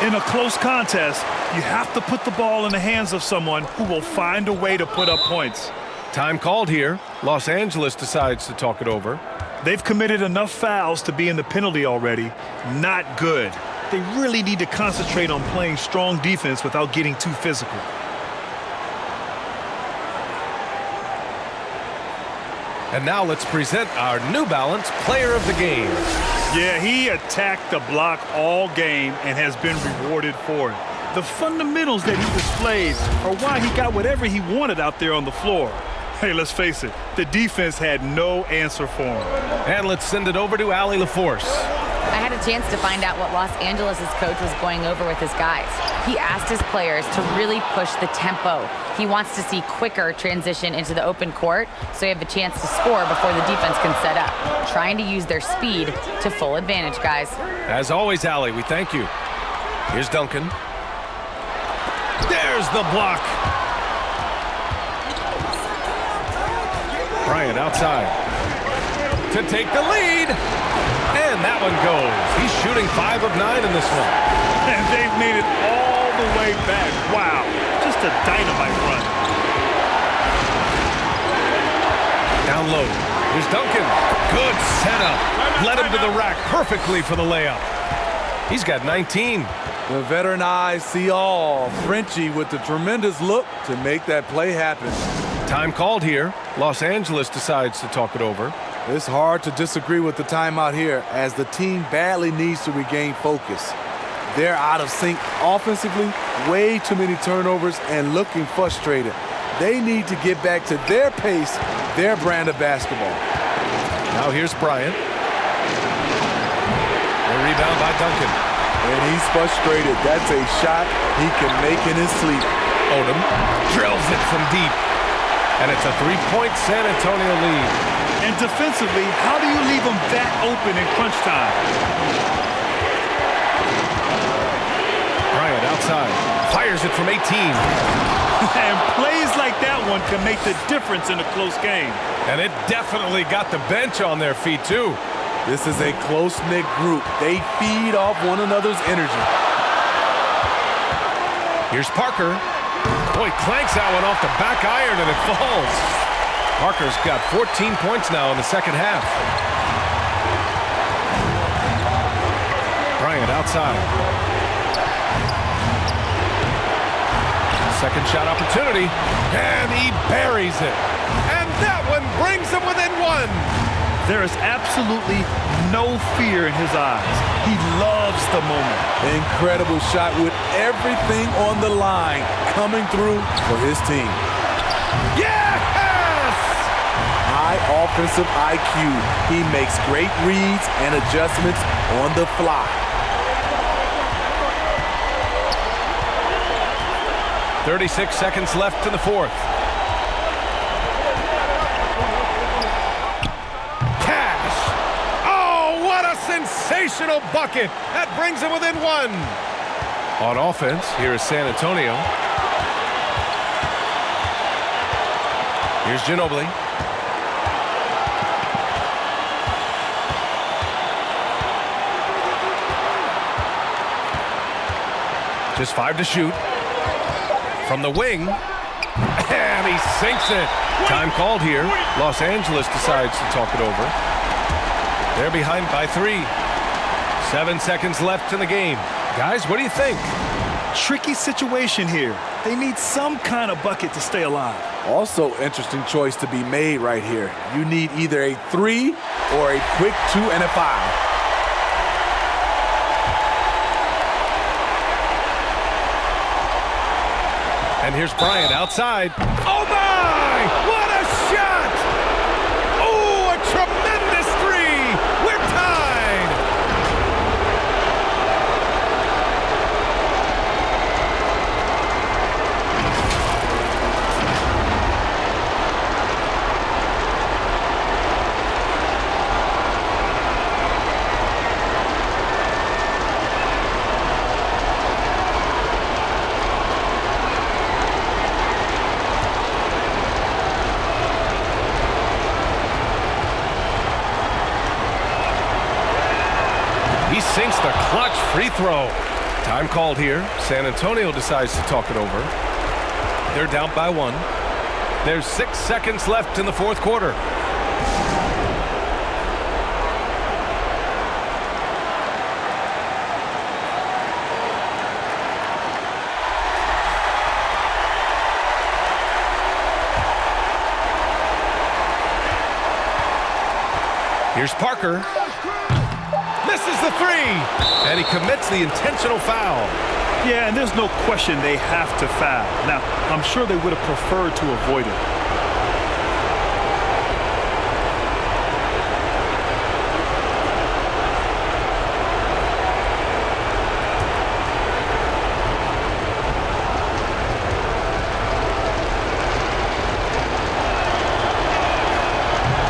In a close contest, you have to put the ball in the hands of someone who will find a way to put up points. Time called here. Los Angeles decides to talk it over. They've committed enough fouls to be in the penalty already. Not good. They really need to concentrate on playing strong defense without getting too physical. And now let's present our New Balance Player of the Game. Yeah, he attacked the block all game and has been rewarded for it. The fundamentals that he displayed are why he got whatever he wanted out there on the floor. Hey, let's face it, the defense had no answer for him. And let's send it over to Allie LaForce. I had a chance to find out what Los Angeles' coach was going over with his guys. He asked his players to really push the tempo. He wants to see quicker transition into the open court so you have a chance to score before the defense can set up. Trying to use their speed to full advantage, guys. As always, Allie, we thank you. Here's Duncan. There's the block. Bryant outside to take the lead. And that one goes. He's shooting 5 of 9 in this one. And they've made it all the way back. Wow, just a dynamite run. Down low. Here's Duncan. Good setup. Led him to the rack perfectly for the layup. He's got 19. The veteran eyes see all. Frenchie with the tremendous look to make that play happen. Time called here. Los Angeles decides to talk it over. It's hard to disagree with the timeout here as the team badly needs to regain focus. They're out of sync offensively, way too many turnovers, and looking frustrated. They need to get back to their pace, their brand of basketball. Now here's Bryant. A rebound by Duncan. And he's frustrated. That's a shot he can make in his sleep. Odom drills it from deep. And it's a 3-point San Antonio lead. And defensively, how do you leave them that open in crunch time? Bryant outside. Fires it from 18. And plays like that one can make the difference in a close game. And it definitely got the bench on their feet, too. This is a close-knit group. They feed off one another's energy. Here's Parker. Boy, clanks that one off the back iron and it falls. Parker's got 14 points now in the second half. Bryant outside. Second shot opportunity, and he buries it. And that one brings him within one. There is absolutely no fear in his eyes. He loves the moment. Incredible shot with everything on the line coming through for his team. Yes! High offensive IQ. He makes great reads and adjustments on the fly. 36 seconds left in the fourth. Cash! Oh, what a sensational bucket! That brings him within one. On offense, here is San Antonio. Here's Ginobili. Just 5 to shoot. From the wing, and he sinks it. Time called here. Los Angeles decides to talk it over. They're behind by 3. 7 seconds left in the game. Guys, what do you think? Tricky situation here. They need some kind of bucket to stay alive. Also, interesting choice to be made right here. You need either a 3 or a quick 2 and a 5. And here's Bryant outside. Oh, my! What a shot! Oh, a tremendous 3! We're tied! He sinks the clutch free throw. Time called here. San Antonio decides to talk it over. They're down by 1. There's 6 seconds left in the fourth quarter. Here's Parker. Misses the 3, and he commits the intentional foul. Yeah, and there's no question they have to foul. Now, I'm sure they would have preferred to avoid it.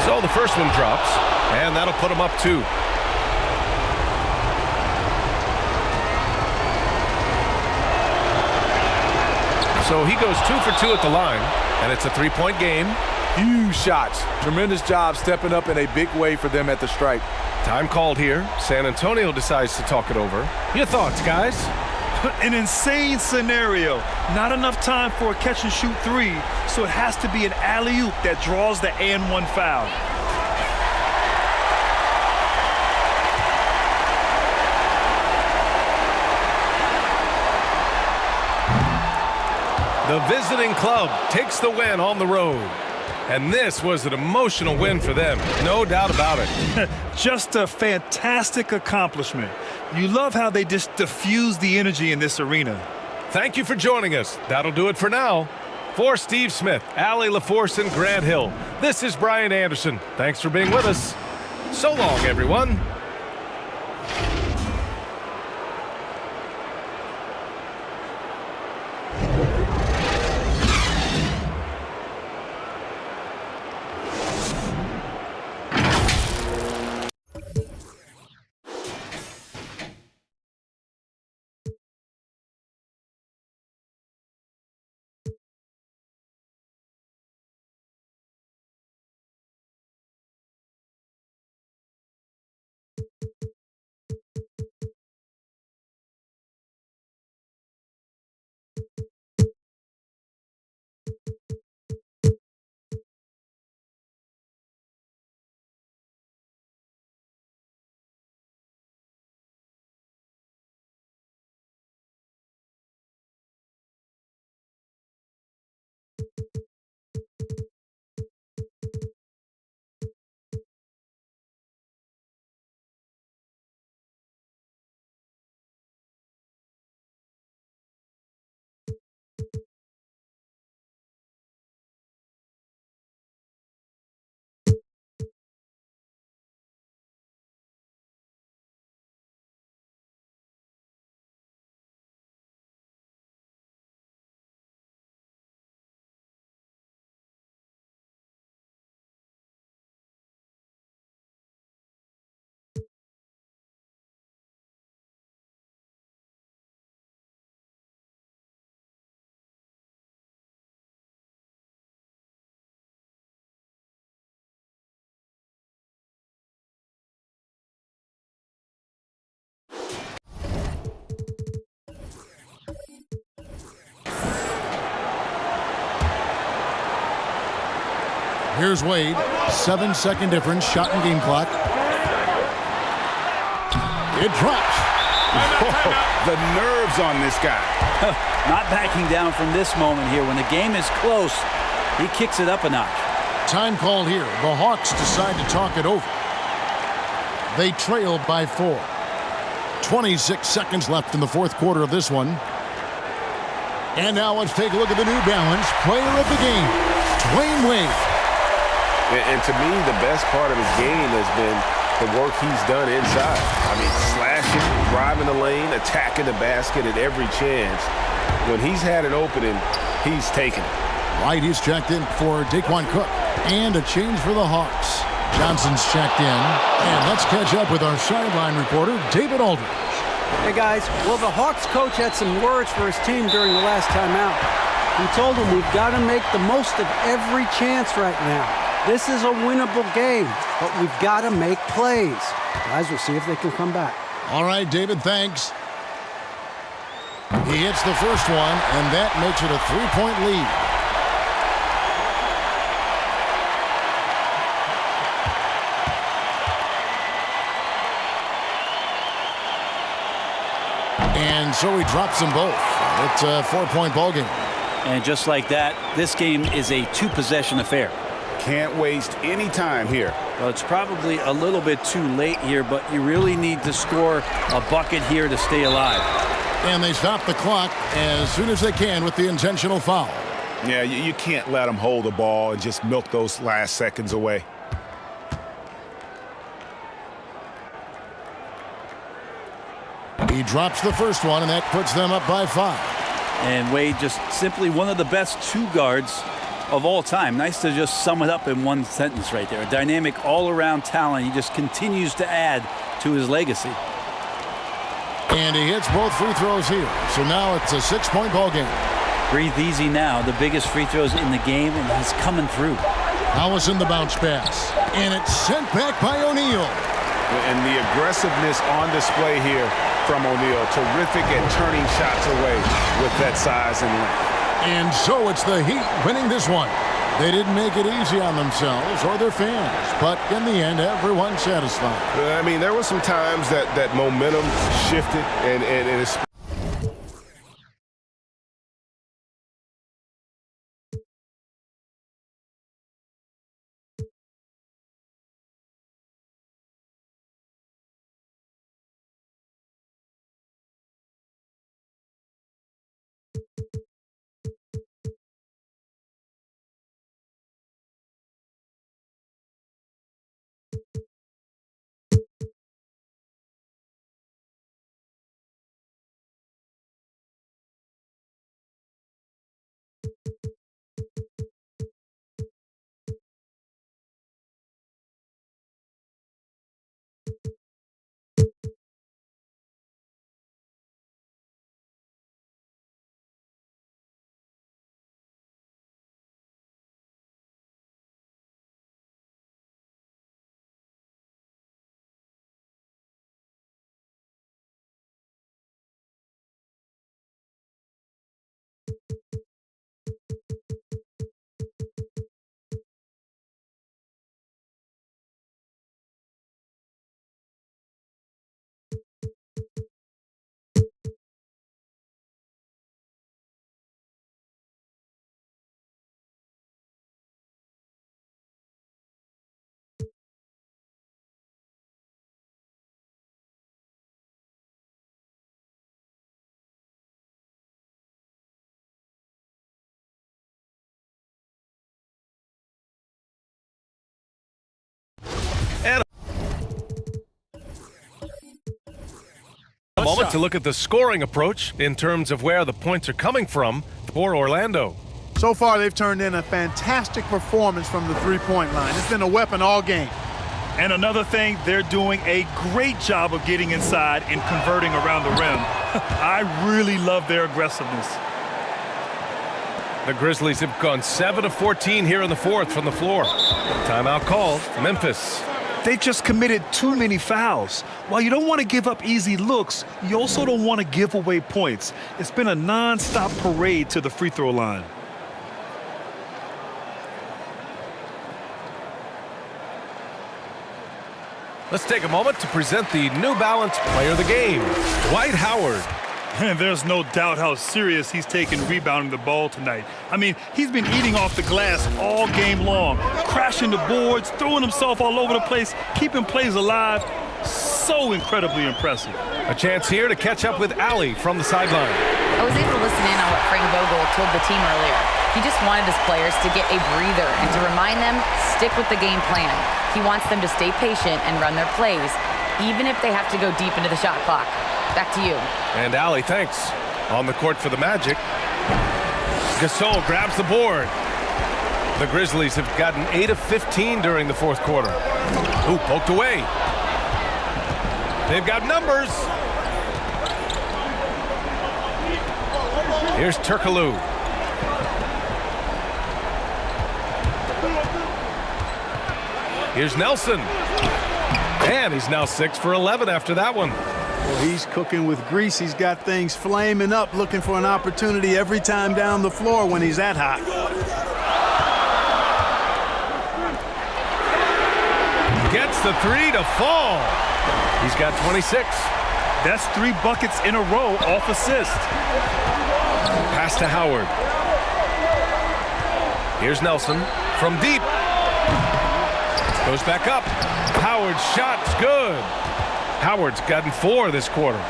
So the first one drops, and that'll put him up 2. So he goes 2 for 2 at the line, and it's a 3-point game. Huge shots. Tremendous job stepping up in a big way for them at the stripe. Time called here. San Antonio decides to talk it over. Your thoughts, guys? An insane scenario. Not enough time for a catch-and-shoot 3, so it has to be an alley-oop that draws the and-1 foul. The visiting club takes the win on the road. And this was an emotional win for them, no doubt about it. Just a fantastic accomplishment. You love how they just diffuse the energy in this arena. Thank you for joining us. That'll do it for now. For Steve Smith, Allie LaForce, and Grant Hill, this is Brian Anderson. Thanks for being with us. So long, everyone. Here's Wade. 7-second difference. Shot and game clock. It drops. The nerves on this guy. Not backing down from this moment here. When the game is close, he kicks it up a notch. Time called here. The Hawks decide to talk it over. They trail by 4. 26 seconds left in the fourth quarter of this one. And now let's take a look at the New Balance player of the game, Dwayne Wade. And to me, the best part of his game has been the work he's done inside. I mean, slashing, driving the lane, attacking the basket at every chance. When he's had an opening, he's taken it. White is checked in for Daquan Cook. And a change for the Hawks. Johnson's checked in. And let's catch up with our sideline reporter, David Aldridge. Hey, guys. Well, the Hawks coach had some words for his team during the last timeout. He told them we've got to make the most of every chance right now. This is a winnable game, but we've got to make plays. Guys, we'll see if they can come back. All right, David, thanks. He hits the first one, and that makes it a 3-point lead. And so he drops them both. It's a 4-point ball game. And just like that, this game is a 2-possession affair. Can't waste any time here. Well, it's probably a little bit too late here, but you really need to score a bucket here to stay alive. And they stop the clock as soon as they can with the intentional foul. Yeah, you can't let them hold the ball and just milk those last seconds away. He drops the first one, and that puts them up by 5. And Wade just simply one of the best 2 guards of all time. Nice to just sum it up in one sentence right there. A dynamic all-around talent. He just continues to add to his legacy. And he hits both free throws here. So now it's a 6-point ball game. Breathe easy now. The biggest free throws in the game, and he's coming through. Allison the bounce pass. And it's sent back by O'Neal. And the aggressiveness on display here from O'Neal. Terrific at turning shots away with that size and length. And so it's the Heat winning this one. They didn't make it easy on themselves or their fans, but in the end, everyone's satisfied. I mean, there were some times that momentum shifted, and it's a moment to look at the scoring approach in terms of where the points are coming from for Orlando. So far, they've turned in a fantastic performance from the three-point line. It's been a weapon all game. And another thing, they're doing a great job of getting inside and converting around the rim. I really love their aggressiveness. The Grizzlies have gone 7 of 14 here in the fourth from the floor. Timeout called, Memphis. They've just committed too many fouls. While you don't want to give up easy looks, you also don't want to give away points. It's been a non-stop parade to the free throw line. Let's take a moment to present the New Balance Player of the Game, Dwight Howard. And there's no doubt how serious he's taken rebounding the ball tonight. I mean, he's been eating off the glass all game long, crashing the boards, throwing himself all over the place, keeping plays alive. So incredibly impressive. A chance here to catch up with Allie from the sideline. I was able to listen in on what Frank Vogel told the team earlier. He just wanted his players to get a breather and to remind them, stick with the game plan. He wants them to stay patient and run their plays, even if they have to go deep into the shot clock. Back to you. And Allie, thanks. On the court for the Magic. Gasol grabs the board. The Grizzlies have gotten 8 of 15 during the fourth quarter. Ooh, poked away. They've got numbers. Here's Turkoglu. Here's Nelson. And he's now 6 for 11 after that one. Well, he's cooking with grease. He's got things flaming up, looking for an opportunity every time down the floor when he's that hot. Gets the 3 to fall. He's got 26. That's 3 buckets in a row off assist. Pass to Howard. Here's Nelson from deep. Goes back up. Howard's shot's good. Howard's gotten 4 this quarter.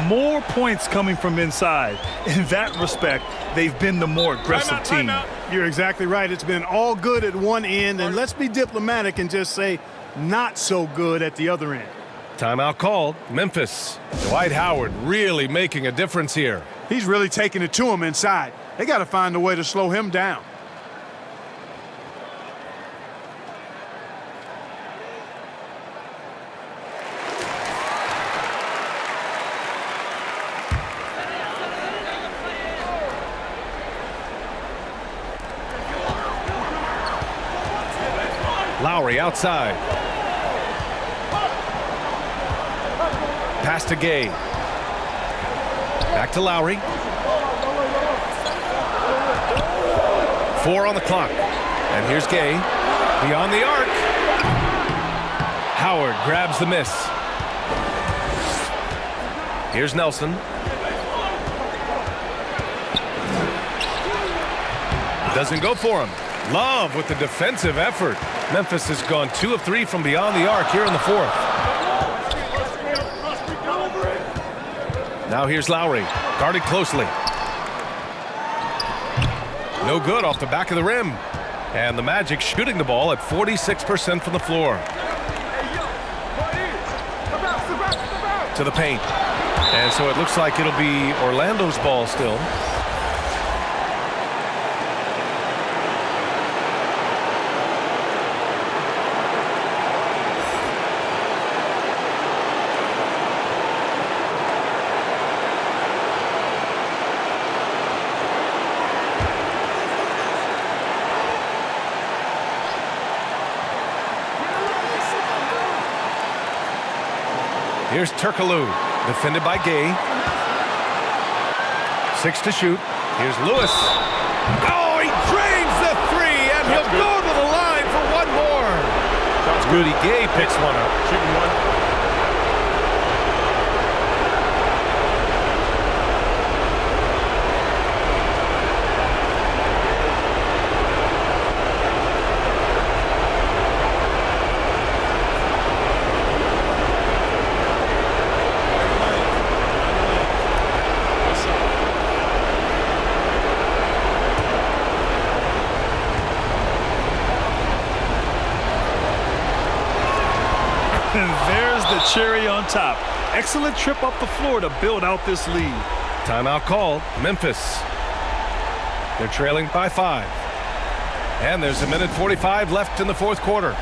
More points coming from inside. In that respect, they've been the more aggressive team. You're exactly right. It's been all good at one end, and let's be diplomatic and just say not so good at the other end. Timeout called. Memphis. Dwight Howard really making a difference here. He's really taking it to him inside. They got to find a way to slow him down. Lowry outside. Pass to Gay. Back to Lowry. 4 on the clock. And here's Gay. Beyond the arc. Howard grabs the miss. Here's Nelson. Doesn't go for him. Love with the defensive effort. Memphis has gone 2 of 3 from beyond the arc here in the fourth. Now here's Lowry, guarded closely. No good off the back of the rim. And the Magic shooting the ball at 46% from the floor. To the paint. And so it looks like it'll be Orlando's ball still. Here's Turkoglu, defended by Gay. 6 to shoot. Here's Lewis. Oh, he drains the 3, and he'll go to the line for one more. Rudy Gay picks one up. Shooting one. And there's the cherry on top. Excellent trip up the floor to build out this lead. Timeout called. Memphis. They're trailing by 5. And there's 1:45 left in the fourth quarter.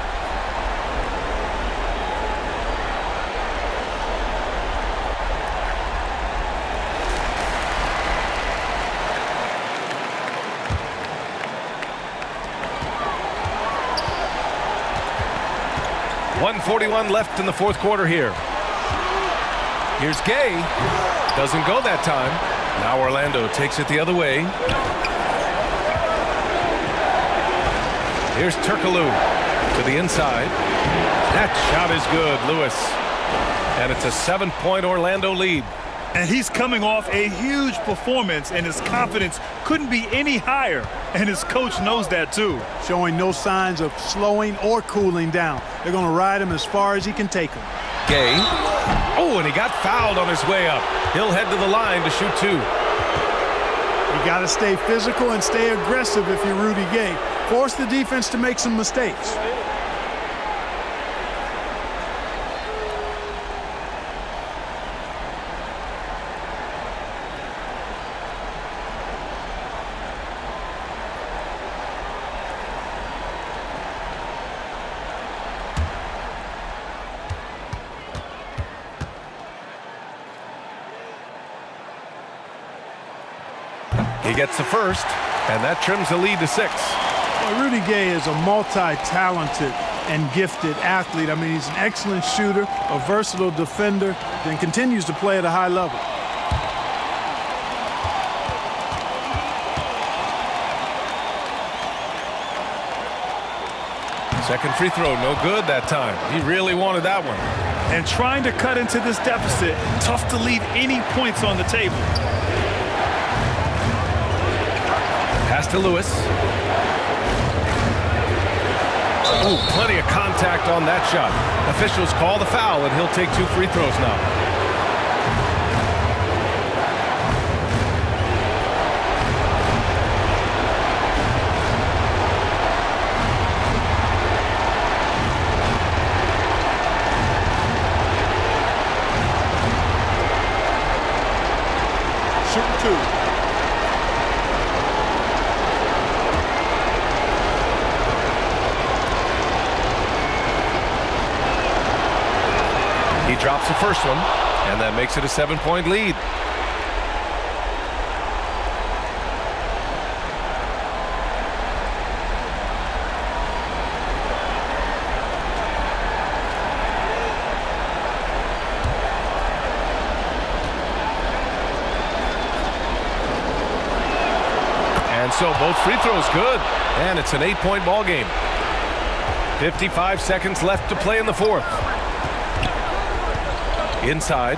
.141 left in the fourth quarter here. Here's Gay. Doesn't go that time. Now Orlando takes it the other way. Here's Turkoglu to the inside. That shot is good, Lewis. And it's a 7-point Orlando lead. And he's coming off a huge performance, and his confidence couldn't be any higher. And his coach knows that, too. Showing no signs of slowing or cooling down. They're going to ride him as far as he can take him. Gay. Oh, and he got fouled on his way up. He'll head to the line to shoot 2. You got to stay physical and stay aggressive if you're Rudy Gay. Force the defense to make some mistakes. He gets the first, and that trims the lead to 6. Well, Rudy Gay is a multi-talented and gifted athlete. I mean, he's an excellent shooter, a versatile defender, and continues to play at a high level. Second free throw, no good that time. He really wanted that one. And trying to cut into this deficit, tough to leave any points on the table. Pass to Lewis. Oh, plenty of contact on that shot. Officials call the foul, and he'll take 2 free throws now. Shoot 2. He drops the first one, and that makes it a 7-point lead. And so both free throws good, and it's an 8-point ball game. 55 seconds left to play in the 4th. Inside.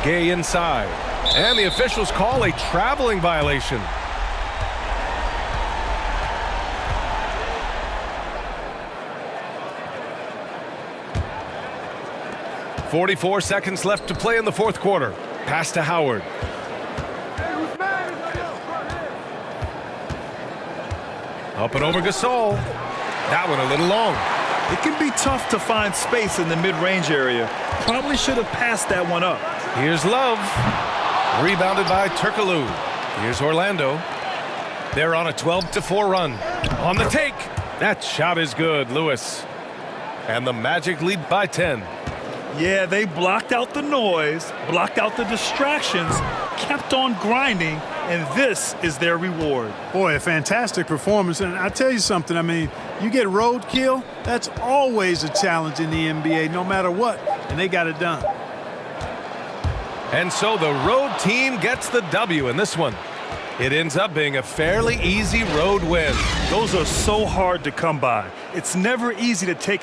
Gay inside. And the officials call a traveling violation. .44 seconds left to play in the 4th quarter. Pass to Howard. Up and over Gasol. That one a little long. It can be tough to find space in the mid-range area. Probably should have passed that one up. Here's Love. Rebounded by Turkoglu. Here's Orlando. They're on a 12-4 run. On the take. That shot is good, Lewis. And the Magic lead by 10. Yeah, they blocked out the noise, blocked out the distractions, kept on grinding, and this is their reward. Boy, a fantastic performance. And I tell you something, I mean, you get roadkill, that's always a challenge in the NBA, no matter what. And they got it done. And so the road team gets the W in this one. It ends up being a fairly easy road win. Those are so hard to come by. It's never easy to take.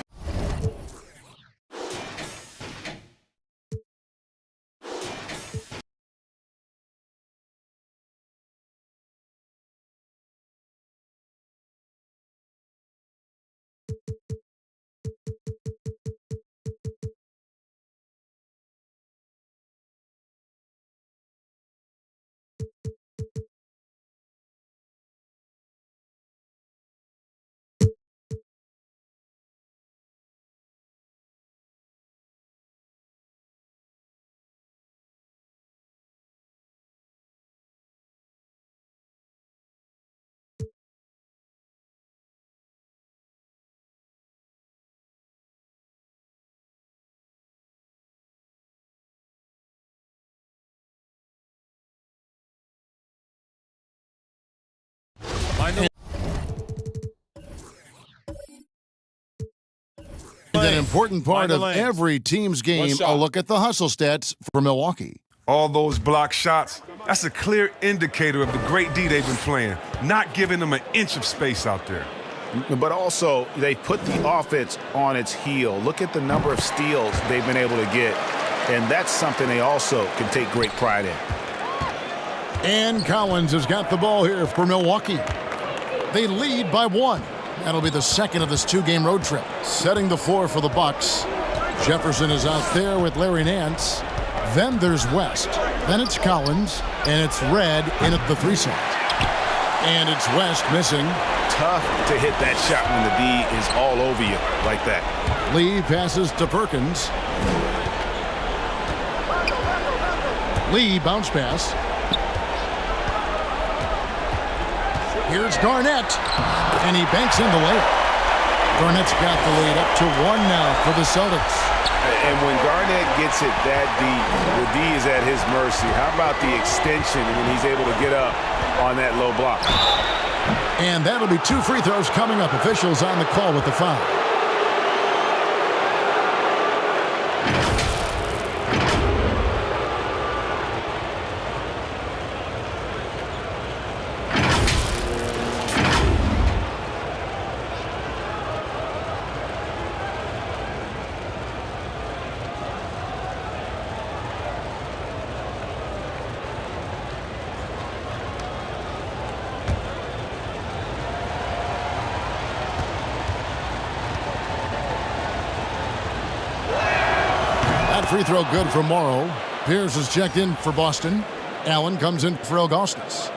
An important part of every team's game, a look at the hustle stats for Milwaukee. All those block shots, that's a clear indicator of the great D they've been playing, not giving them an inch of space out there. But also, they put the offense on its heel. Look at the number of steals they've been able to get. And that's something they also can take great pride in. And Collins has got the ball here for Milwaukee. They lead by 1. That'll be the second of this 2-game road trip. Setting the floor for the Bucks. Jefferson is out there with Larry Nance. Then there's West. Then it's Collins. And it's Red in at the 3 slot. And it's West missing. Tough to hit that shot when the D is all over you like that. Lee passes to Perkins. Lee bounce pass. Here's Garnett. And he banks in the layup. Garnett's got the lead up to 1 now for the Celtics. And when Garnett gets it that deep, the D is at his mercy. How about the extension when he's able to get up on that low block? And that'll be 2 free throws coming up. Officials on the call with the foul. Free throw good for Morrow. Pierce is checked in for Boston. Allen comes in for Augustus.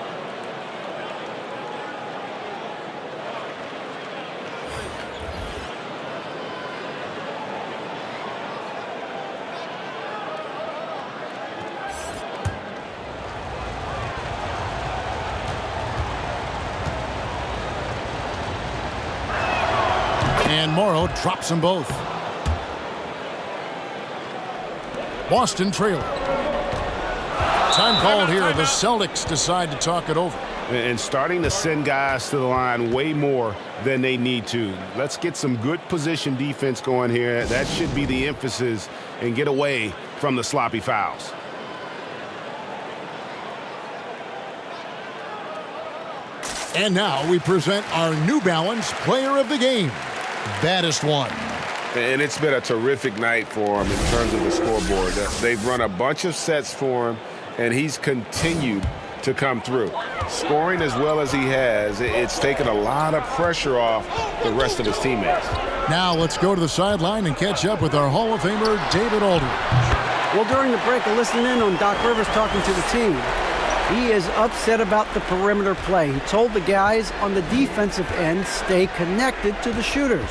And Morrow drops them both. Boston trailing. Time called here. The Celtics decide to talk it over. And starting to send guys to the line way more than they need to. Let's get some good position defense going here. That should be the emphasis and get away from the sloppy fouls. And now we present our New Balance Player of the Game, Baddest One. And it's been a terrific night for him in terms of the scoreboard. They've run a bunch of sets for him, and he's continued to come through. Scoring as well as he has, it's taken a lot of pressure off the rest of his teammates. Now let's go to the sideline and catch up with our Hall of Famer, David Aldridge. Well, during the break, I listened in on Doc Rivers talking to the team. He is upset about the perimeter play. He told the guys on the defensive end, stay connected to the shooters.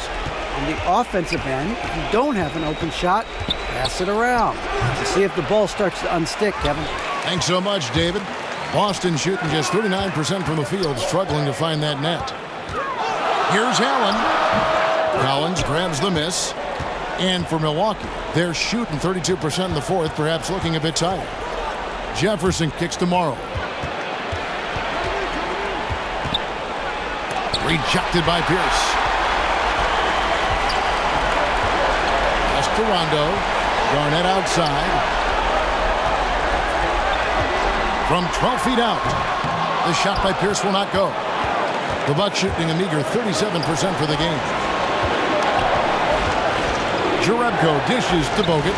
On the offensive end, if you don't have an open shot, pass it around to see if the ball starts to unstick, Kevin. Thanks so much, David. Boston shooting just 39% from the field, struggling to find that net. Here's Allen. Collins grabs the miss. And for Milwaukee, they're shooting 32% in the fourth, perhaps looking a bit tired. Jefferson kicks to Morrow. Rejected by Pierce. To Rondo. Garnett outside. From 12 feet out. The shot by Pierce will not go. The Bucks shooting a meager 37% for the game. Jerebko dishes to Bogut.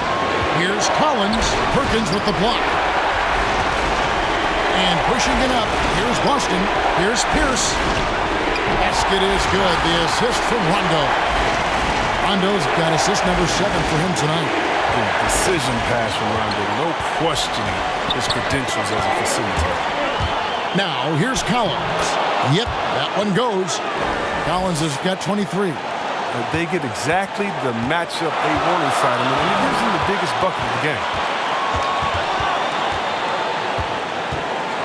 Here's Collins. Perkins with the block. And pushing it up. Here's Boston. Here's Pierce. Basket is good. The assist from Rondo. Rondo's got assist number 7 for him tonight. Precision pass from Rondo. No questioning his credentials as a facilitator. Now, here's Collins. Yep, that one goes. Collins has got 23. They get exactly the matchup they want inside him, and it gives them the biggest bucket of the game.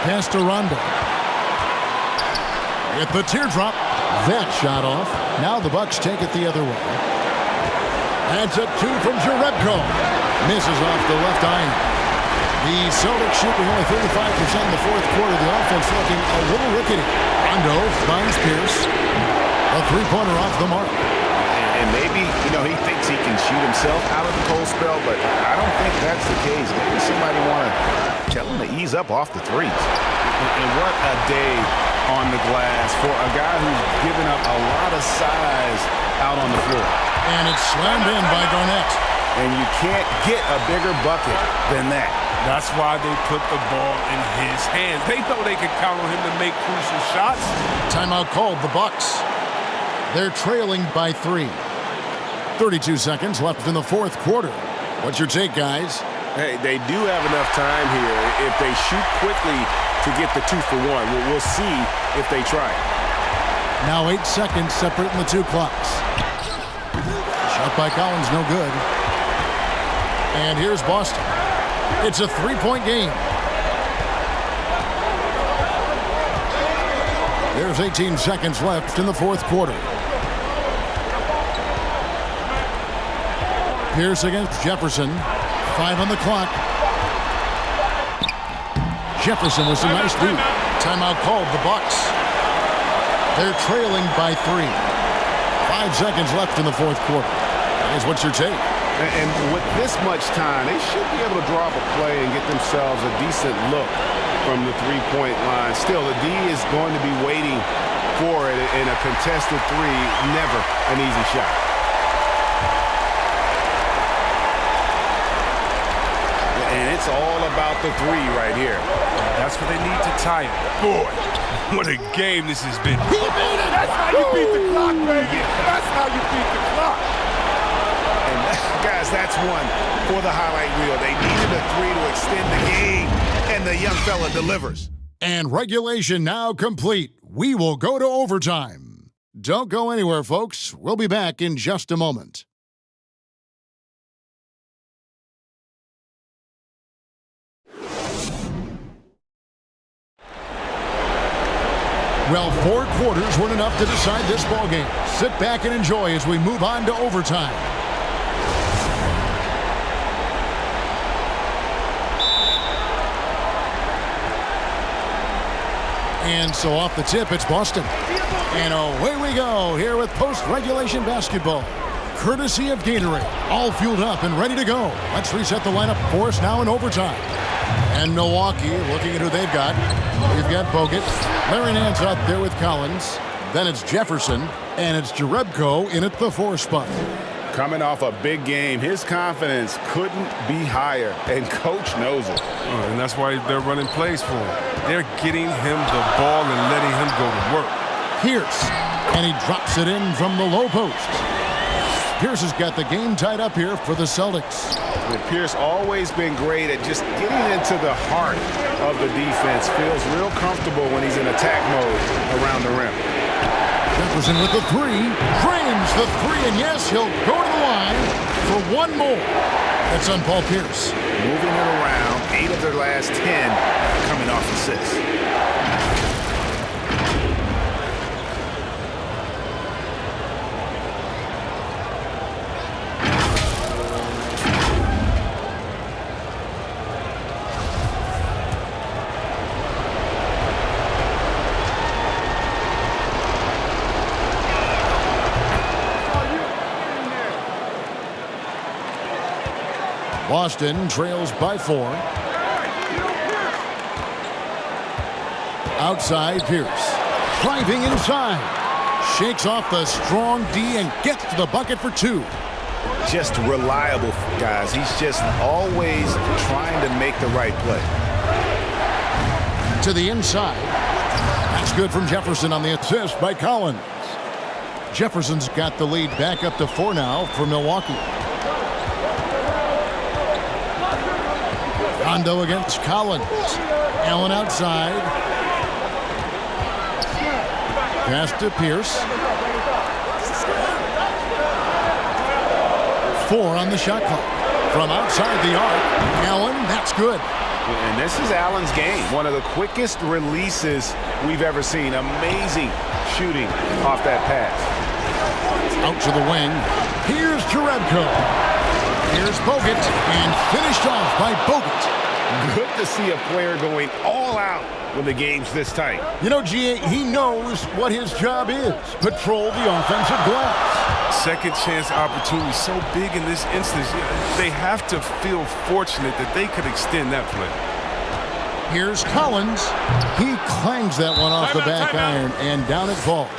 Pass to Rondo. With the teardrop. That shot off. Now the Bucks take it the other way. That's a 2 from Jerebko. Misses off the left iron. The Celtics shooting only 35% in the fourth quarter. The offense looking a little rickety. Rondo finds Pierce. A three-pointer off the mark. And maybe, he thinks he can shoot himself out of the cold spell, but I don't think that's the case. Maybe somebody want to tell him to ease up off the threes. And what a day on the glass for a guy who's given up a lot of size out on the floor. And it's slammed in by Garnett. And you can't get a bigger bucket than that. That's why they put the ball in his hands. They know they can count on him to make crucial shots. Timeout called, the Bucks. They're trailing by 3. 32 seconds left in the fourth quarter. What's your take, guys? Hey, they do have enough time here if they shoot quickly to get the 2 for 1. We'll see if they try it. Now 8 seconds separating the two clocks. Shot by Collins, no good. And here's Boston. It's a 3-point game. There's 18 seconds left in the fourth quarter. Pierce against Jefferson. 5 on the clock. Jefferson was a nice lead. Timeout called, the Bucks. They're trailing by 3. 5 seconds left in the fourth quarter. Guys, what's your take? And with this much time, they should be able to draw up a play and get themselves a decent look from the three-point line. Still, the D is going to be waiting for it in a contested 3. Never an easy shot. And it's all about the 3 right here. That's what they need to tie it. Boy, what a game this has been. He beat it! That's how you beat the clock, baby! That's how you beat the clock! And guys, that's one for the highlight reel. They needed a 3 to extend the game, and the young fella delivers. And regulation now complete. We will go to overtime. Don't go anywhere, folks. We'll be back in just a moment. Well, 4 quarters weren't enough to decide this ballgame. Sit back and enjoy as we move on to overtime. And so off the tip, it's Boston. And away we go here with post-regulation basketball. Courtesy of Gatorade. All fueled up and ready to go. Let's reset the lineup for us now in overtime. And Milwaukee, looking at who they've got. We've got Bogut. Larry Nance out there with Collins. Then it's Jefferson. And it's Jerebko in at the 4 spot. Coming off a big game, his confidence couldn't be higher, and Coach knows it. And that's why they're running plays for him. They're getting him the ball and letting him go to work. Pierce, and he drops it in from the low post. Pierce has got the game tied up here for the Celtics. And Pierce always been great at just getting into the heart of the defense. Feels real comfortable when he's in attack mode around the rim. Jefferson with the 3, frames the 3, and yes, he'll go to the line for one more. That's on Paul Pierce. Moving it around, 8 of their last 10 coming off assists. Boston trails by 4. Outside Pierce. Driving inside. Shakes off the strong D and gets to the bucket for 2. Just reliable, guys. He's just always trying to make the right play. To the inside. That's good from Jefferson on the assist by Collins. Jefferson's got the lead back up to 4 now for Milwaukee. Rondo against Collins. Allen outside. Pass to Pierce. 4 on the shot clock. From outside the arc. Allen, that's good. And this is Allen's game. One of the quickest releases we've ever seen. Amazing shooting off that pass. Out to the wing. Here's Jerebko. Here's Bogut, and finished off by Bogut. Good to see a player going all out when the game's this tight. You know, G.A., he knows what his job is. Patrol the offensive glass. Second chance opportunity so big in this instance. They have to feel fortunate that they could extend that play. Here's Collins. He clangs that one off the back iron, and down it falls.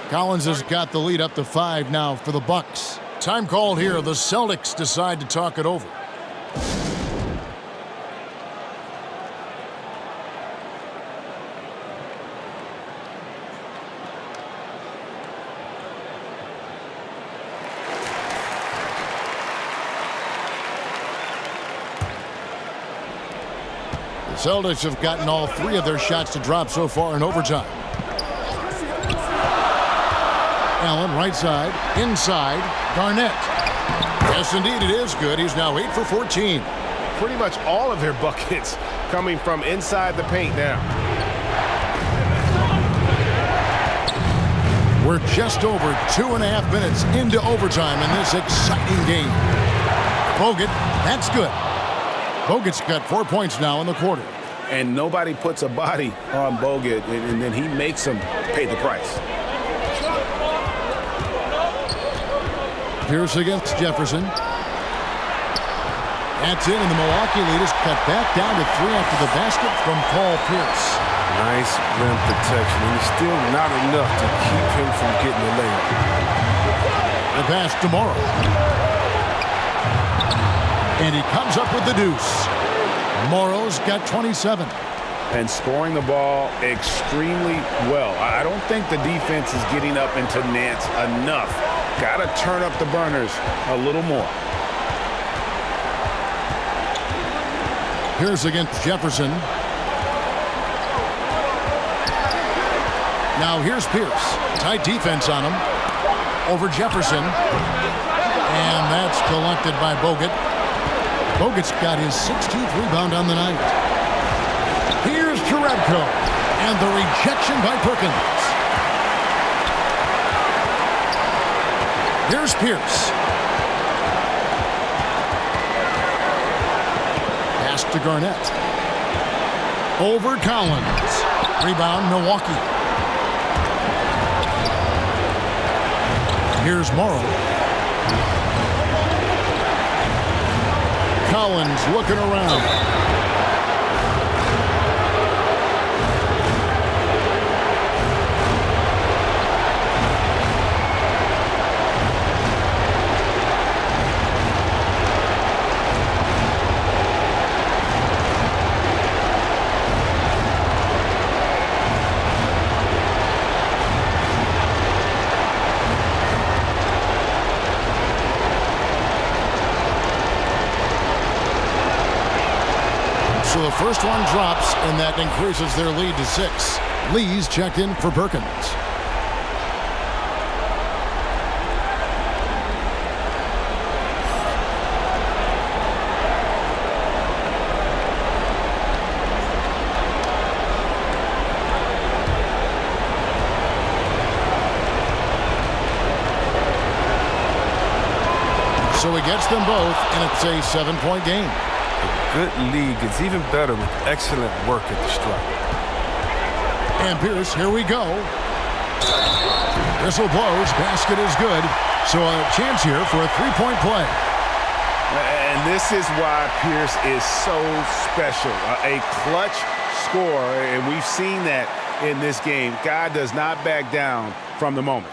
Collins has got the lead up to 5 now for the Bucks. Time called here. The Celtics decide to talk it over. Celtics have gotten all 3 of their shots to drop so far in overtime. Allen, right side, inside, Garnett. Yes, indeed, it is good. He's now 8 for 14. Pretty much all of their buckets coming from inside the paint now. We're just over 2.5 minutes into overtime in this exciting game. Bogut, that's good. Bogut's got 4 points now in the quarter. And nobody puts a body on Bogut, and then he makes him pay the price. Pierce against Jefferson. That's in, and the Milwaukee lead is cut back down to 3 after the basket from Paul Pierce. Nice rim protection, and it's still not enough to keep him from getting the layup. The pass to Morrow. And he comes up with the deuce. Morrow's got 27. And scoring the ball extremely well. I don't think the defense is getting up into Nance enough. Got to turn up the burners a little more. Here's against Jefferson. Now here's Pierce. Tight defense on him. Over Jefferson. And that's collected by Bogut. Bogut's got his 16th rebound on the night. Here's Jerebko. And the rejection by Perkins. Here's Pierce. Pass to Garnett. Over Collins. Rebound Milwaukee. Here's Morrow. Collins looking around. So the first one drops, and that increases their lead to 6. Lee's checked in for Perkins. So he gets them both, and it's a 7-point game. Good league. It's even better with excellent work at the stripe. And Pierce, here we go. Whistle blows. Basket is good. So a chance here for a 3-point play. And this is why Pierce is so special. A clutch scorer, and we've seen that in this game. Guy does not back down from the moment.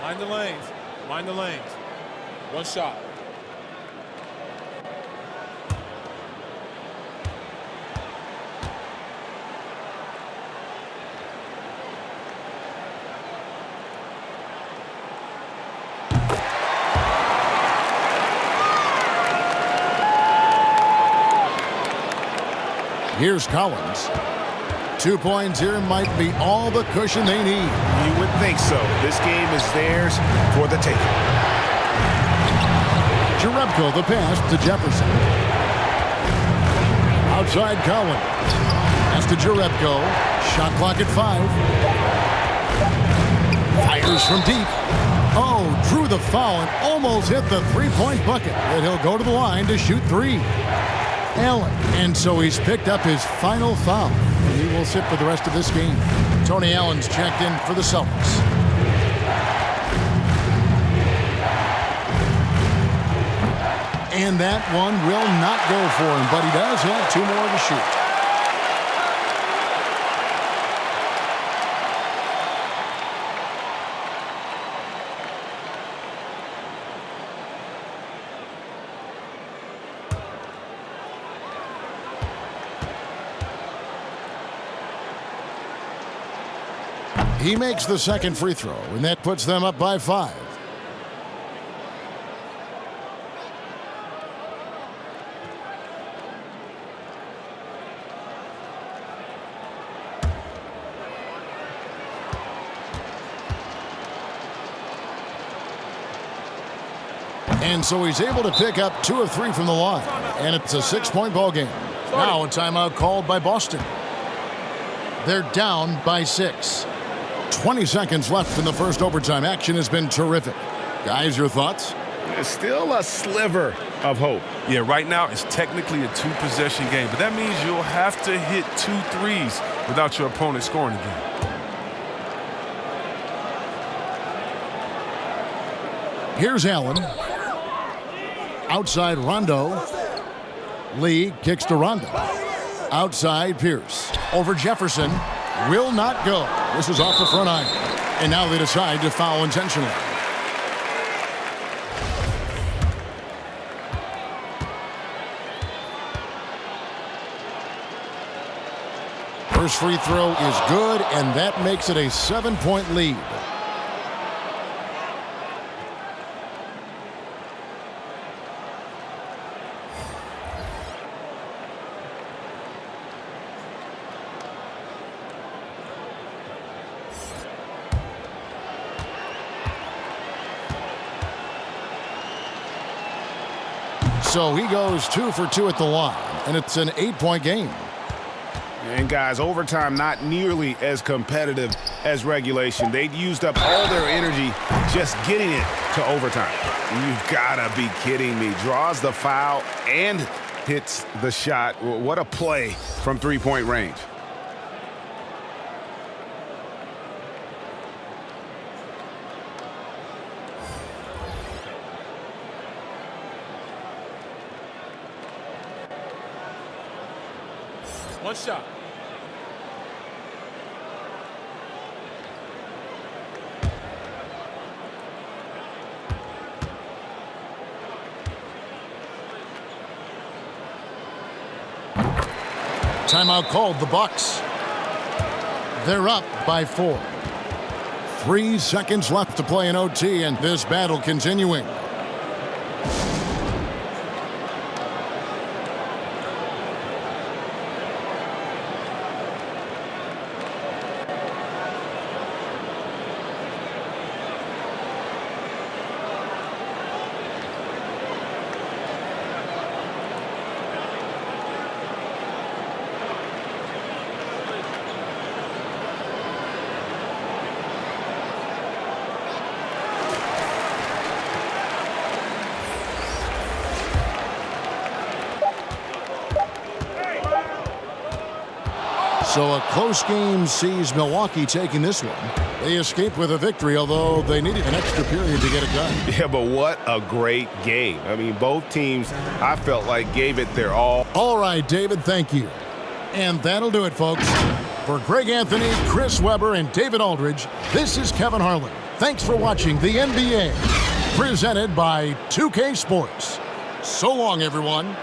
Mind the lanes. Mind the lanes. One shot. Here's Collins. 2 points here might be all the cushion they need. You would think so. This game is theirs for the taking. Jerebko, the pass to Jefferson. Outside Collins. Pass to Jerebko. Shot clock at 5. Fires from deep. Oh, drew the foul and almost hit the 3-point bucket. But he'll go to the line to shoot 3. Allen. And so he's picked up his final foul. And he will sit for the rest of this game. Tony Allen's checked in for the Celtics. And that one will not go for him, but he does have 2 more to shoot. He makes the second free throw, and that puts them up by 5. And so he's able to pick up 2 of 3 from the line, and it's a 6-point ball game. Now a timeout called by Boston. They're down by 6. 20 seconds left in the first overtime. Action has been terrific. Guys, your thoughts? There's still a sliver of hope. Yeah, right now it's technically a 2-possession game, but that means you'll have to hit 2 threes without your opponent scoring again. Here's Allen. Outside Rondo. Lee kicks to Rondo. Outside Pierce. Over Jefferson. Will not go. This is off the front iron. And now they decide to foul intentionally. First free throw is good, and that makes it a 7-point lead. So he goes 2 for 2 at the line, and it's an 8-point game. And guys, overtime not nearly as competitive as regulation. They'd used up all their energy just getting it to overtime. You've got to be kidding me. Draws the foul and hits the shot. What a play from 3-point range. One shot. Timeout called the Bucks. They're up by 4. 3 seconds left to play in OT, and this battle continuing. So a close game sees Milwaukee taking this one. They escape with a victory, although they needed an extra period to get it done. Yeah, but what a great game. I mean, both teams, I felt like, gave it their all. All right, David, thank you. And that'll do it, folks. For Greg Anthony, Chris Webber, and David Aldridge, this is Kevin Harlan. Thanks for watching the NBA, presented by 2K Sports. So long, everyone.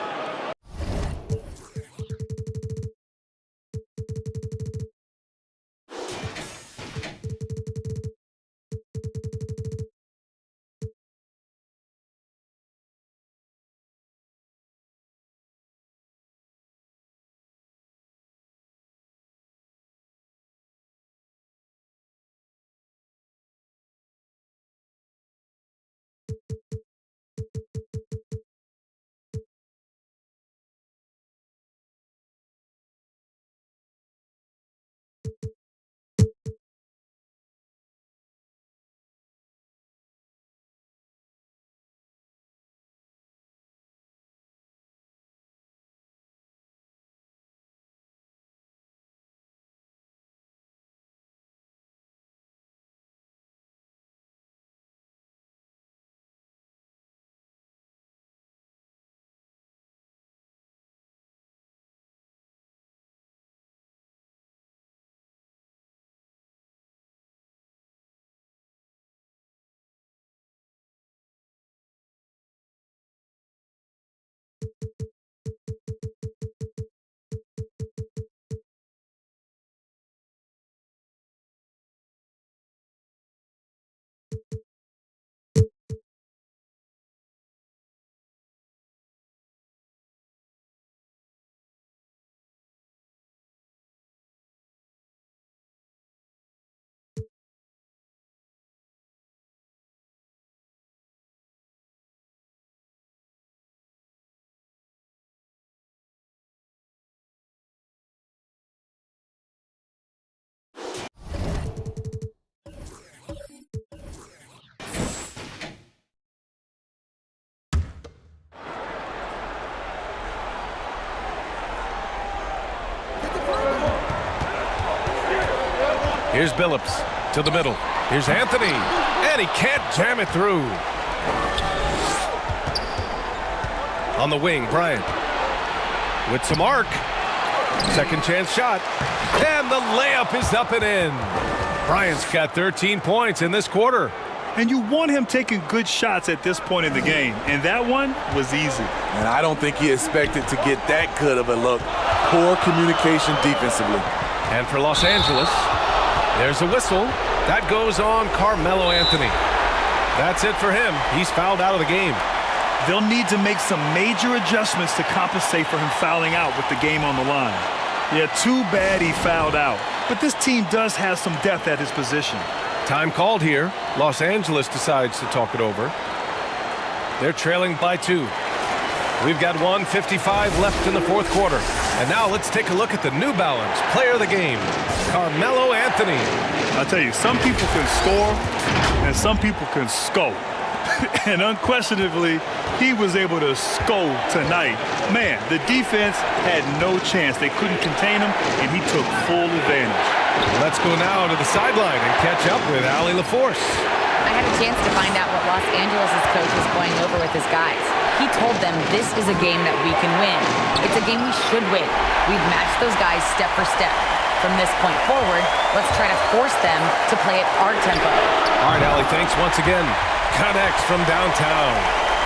Here's Billups to the middle. Here's Anthony, and he can't jam it through. On the wing, Bryant with some arc. Second chance shot, and the layup is up and in. Bryant's got 13 points in this quarter. And you want him taking good shots at this point in the game, and that one was easy. And I don't think he expected to get that good of a look. Poor communication defensively. And for Los Angeles, there's a whistle. That goes on Carmelo Anthony. That's it for him. He's fouled out of the game. They'll need to make some major adjustments to compensate for him fouling out with the game on the line. Yeah, too bad he fouled out. But this team does have some depth at his position. Time called here. Los Angeles decides to talk it over. They're trailing by 2. We've got 1:55 left in the fourth quarter. And now let's take a look at the New Balance player of the game, Carmelo Anthony. I'll tell you, some people can score and some people can score. And unquestionably, he was able to score tonight. Man, the defense had no chance. They couldn't contain him, and he took full advantage. Let's go now to the sideline and catch up with Allie LaForce. I had a chance to find out what Los Angeles' coach was going over with his guys. He told them this is a game that we can win. It's a game we should win. We've matched those guys step for step. From this point forward, let's try to force them to play at our tempo. All right, Allie, thanks once again. Connects from downtown.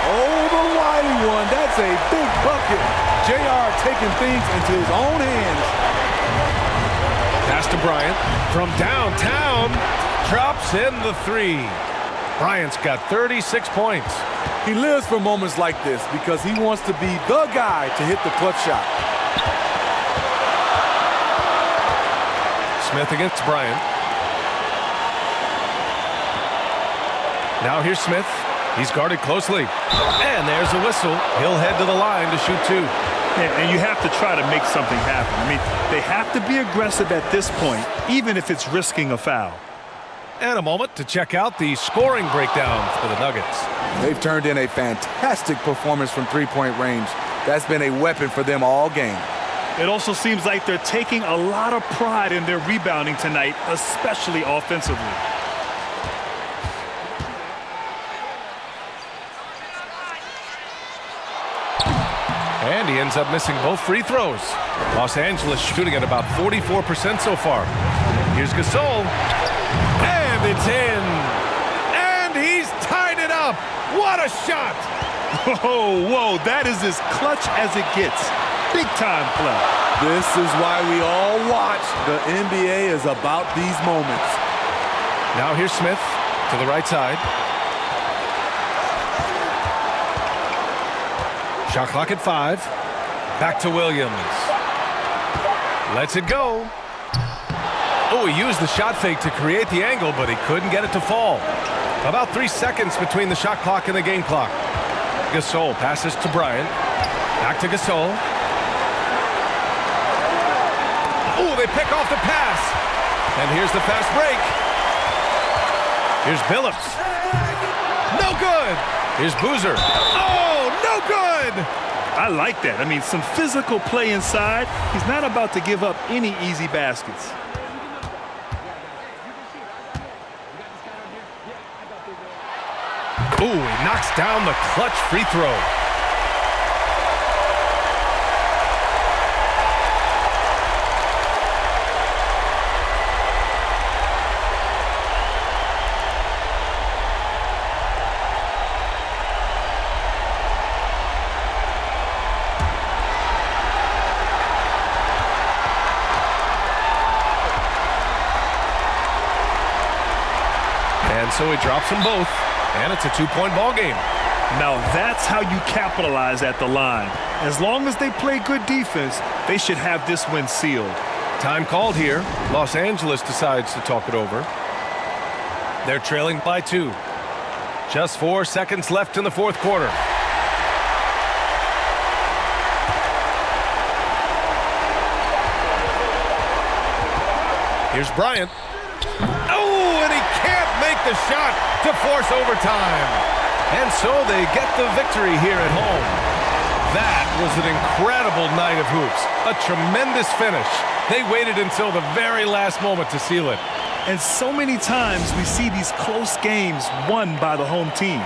Oh, the Wiley one. That's a big bucket. JR taking things into his own hands. Pass to Bryant from downtown. Drops in the 3. Bryant's got 36 points. He lives for moments like this because he wants to be the guy to hit the clutch shot. Smith against Bryant. Now here's Smith. He's guarded closely. And there's a whistle. He'll head to the line to shoot 2. Yeah, and you have to try to make something happen. I mean, they have to be aggressive at this point, even if it's risking a foul. And a moment to check out the scoring breakdown for the Nuggets. They've turned in a fantastic performance from three-point range. That's been a weapon for them all game. It also seems like they're taking a lot of pride in their rebounding tonight, especially offensively. And he ends up missing both free throws. Los Angeles shooting at about 44% so far. Here's Gasol. And it's in. And he's tied it up. What a shot. Whoa, that is as clutch as it gets. Big time play. This is why we all watch. The NBA is about these moments. Now here's Smith to the right side. Shot clock at 5. Back to Williams. Lets it go. Oh, he used the shot fake to create the angle, but he couldn't get it to fall. About 3 seconds between the shot clock and the game clock. Gasol passes to Bryant. Back to Gasol. Oh, they pick off the pass. And here's the fast break. Here's Billups. No good. Here's Boozer. Oh, no good. I like that. I mean, some physical play inside. He's not about to give up any easy baskets. Ooh, he knocks down the clutch free throw. so he drops them both, and it's a 2-point ball game. Now that's how you capitalize at the line. As long as they play good defense, they should have this win sealed. Time called here. Los Angeles decides to talk it over. They're trailing by 2. Just 4 seconds left in the fourth quarter. Here's Bryant. Oh, and he can't make the shot to force overtime. And so they get the victory here at home. That was an incredible night of hoops. A tremendous finish. They waited until the very last moment to seal it. And so many times we see these close games won by the home team.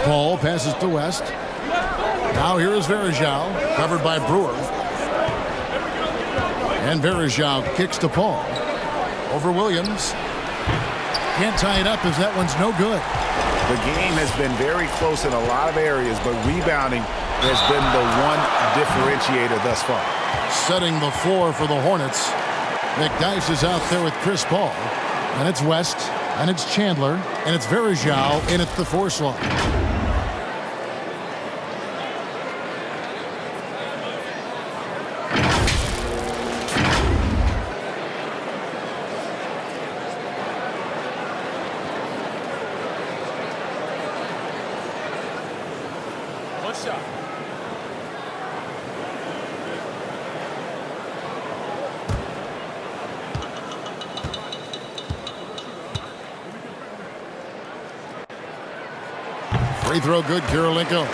Paul passes to West. Now here is Varejao, covered by Brewer. And Varejao kicks to Paul. Over Williams. Can't tie it up as that one's no good. The game has been very close in a lot of areas, but rebounding has been the one differentiator thus far. Setting the floor for the Hornets. McDyess is out there with Chris Paul. And it's West. And it's Chandler. And it's Varejao in at the 4 slot. Free throw good, Kirilenko.